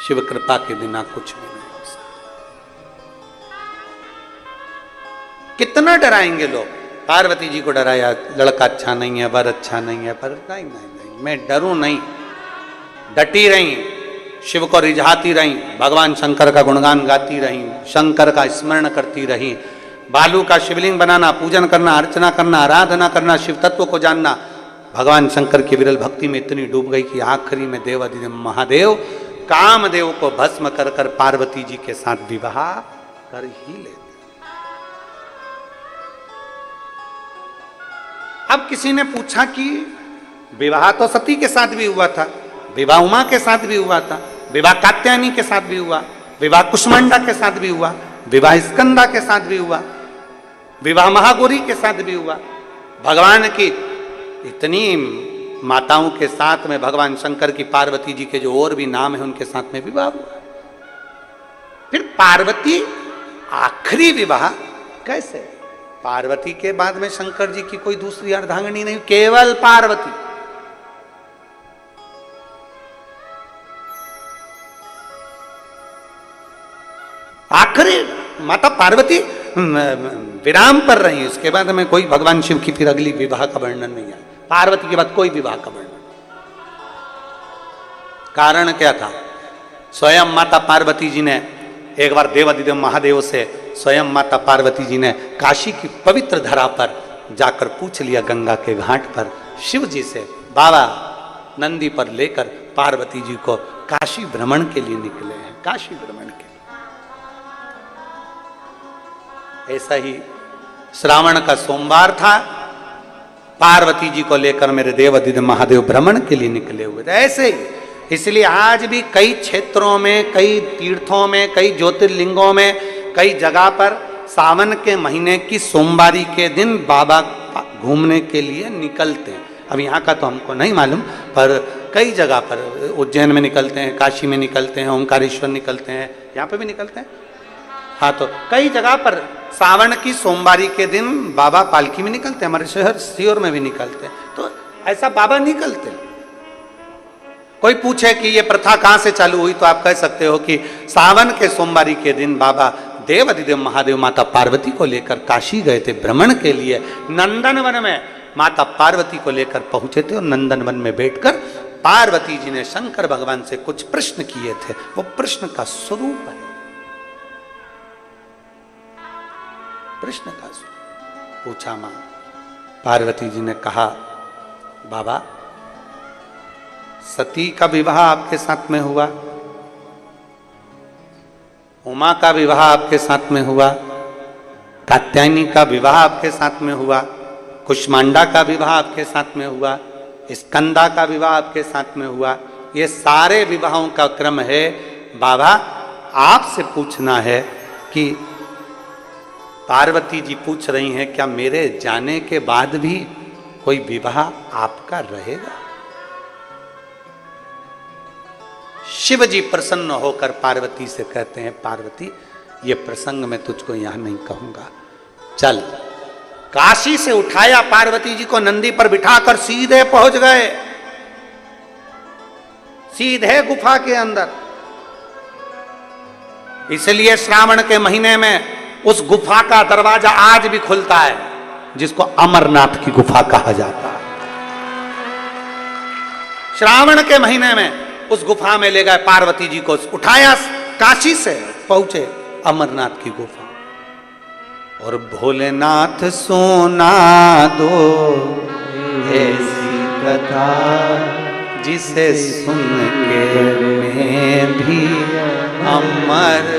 शिव कृपा के बिना कुछ भी नहीं हो सकता। कितना डराएंगे लोग। पार्वती जी को डराया, लड़का अच्छा नहीं है, वर अच्छा नहीं है, पर नहीं नहीं नहीं, मैं डरूं नहीं। डटी रही, शिव को रिझाती रही, भगवान शंकर का गुणगान गाती रही, शंकर का स्मरण करती रही, बालू का शिवलिंग बनाना, पूजन करना, अर्चना करना, आराधना करना, शिव तत्व को जानना। भगवान शंकर की विरल भक्ति में इतनी डूब गई कि आखिरी में देव अधिदेव महादेव कामदेव को भस्म कर कर पार्वती जी के साथ विवाह कर ही लेते। अब किसी ने पूछा कि विवाह तो सती के साथ भी हुआ था, विवाह उमा के साथ भी हुआ था, विवाह कात्यायनी के साथ भी हुआ, विवाह कुष्मांडा के साथ भी हुआ, विवाह स्कंदा के साथ भी हुआ, विवाह महागौरी के साथ भी हुआ। भगवान की इतनी माताओं के साथ में, भगवान शंकर की, पार्वती जी के जो और भी नाम है उनके साथ में विवाह हुआ। फिर पार्वती आखिरी विवाह कैसे? पार्वती के बाद में शंकर जी की कोई दूसरी अर्धांगिनी नहीं, केवल पार्वती। आखिरी माता पार्वती विराम पर रही, उसके बाद में कोई भगवान शिव की फिर अगली विवाह का वर्णन नहीं है। पार्वती के बाद कोई विवाह का वर्णन। कारण क्या था? स्वयं माता पार्वती जी ने एक बार देवाधिदेव महादेव से स्वयं माता पार्वती जी ने काशी की पवित्र धरा पर जाकर पूछ लिया, गंगा के घाट पर शिव जी से, बाबा नंदी पर लेकर पार्वती जी को काशी भ्रमण के लिए निकले हैं, काशी भ्रमण के। ऐसा ही श्रावण का सोमवार था, पार्वती जी को लेकर मेरे देवाधिदेव महादेव भ्रमण के लिए निकले हुए थे। ऐसे ही इसलिए आज भी कई क्षेत्रों में, कई तीर्थों में, कई ज्योतिर्लिंगों में, कई जगह पर सावन के महीने की सोमवारी के दिन बाबा घूमने के लिए निकलते हैं। अब यहाँ का तो हमको नहीं मालूम, पर कई जगह पर उज्जैन में निकलते हैं, काशी में निकलते हैं, ओंकारेश्वर निकलते हैं, यहाँ पे भी निकलते हैं। हाँ, तो कई जगह पर सावन की सोमवारी के दिन बाबा पालकी में निकलते हैं। हमारे शहर सीहोर में भी निकलते हैं। तो ऐसा बाबा निकलते हैं। कोई पूछे कि ये प्रथा कहाँ से चालू हुई, तो आप कह सकते हो कि सावन के सोमवारी के दिन बाबा देवाधिदेव महादेव माता पार्वती को लेकर काशी गए थे भ्रमण के लिए। नंदनवन में माता पार्वती को लेकर पहुंचे थे और नंदनवन में बैठकर पार्वती जी ने शंकर भगवान से कुछ प्रश्न किए थे। वो प्रश्न का स्वरूप है, प्रश्न का स्वरूप। पूछा मां, पार्वती जी ने कहा, बाबा सती का विवाह आपके साथ में हुआ, उमा का विवाह आपके साथ में हुआ, कात्यायनी का विवाह आपके साथ में हुआ, कुष्मांडा का विवाह आपके साथ में हुआ, स्कंदा का विवाह आपके साथ में हुआ। ये सारे विवाहों का क्रम है। बाबा आपसे पूछना है कि पार्वती जी पूछ रही हैं, क्या मेरे जाने के बाद भी कोई विवाह आपका रहेगा? शिव जी प्रसन्न होकर पार्वती से कहते हैं, पार्वती ये प्रसंग मैं तुझको यहां नहीं कहूंगा, चल। काशी से उठाया, पार्वती जी को नंदी पर बिठाकर सीधे पहुंच गए, सीधे गुफा के अंदर। इसलिए श्रावण के महीने में उस गुफा का दरवाजा आज भी खुलता है, जिसको अमरनाथ की गुफा कहा जाता है। श्रावण के महीने में उस गुफा में ले गए पार्वती जी को, उठाया, काशी से पहुंचे अमरनाथ की गुफा। और भोलेनाथ सुना दो ऐसी कथा जिसे सुन के मैं भी अमर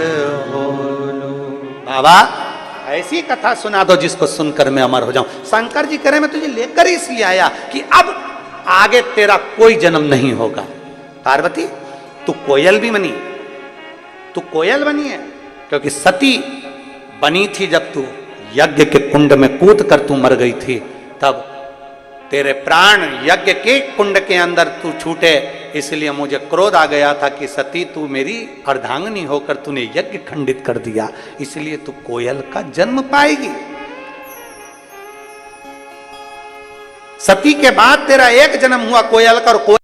हो लूं। बाबा ऐसी कथा सुना दो जिसको सुनकर मैं अमर हो जाऊं। शंकर जी कह रहे मैं तुझे लेकर इसलिए आया कि अब आगे तेरा कोई जन्म नहीं होगा। पार्वती तू कोयल भी बनी, तू कोयल बनी है, क्योंकि सती बनी थी जब तू यज्ञ के कुंड में कूद कर तू मर गई थी, तब तेरे प्राण यज्ञ के कुंड के अंदर तू छूटे। इसलिए मुझे क्रोध आ गया था कि सती तू मेरी अर्धांगिनी होकर तूने यज्ञ खंडित कर दिया, इसलिए तू कोयल का जन्म पाएगी। सती के बाद तेरा एक जन्म हुआ कोयल का, और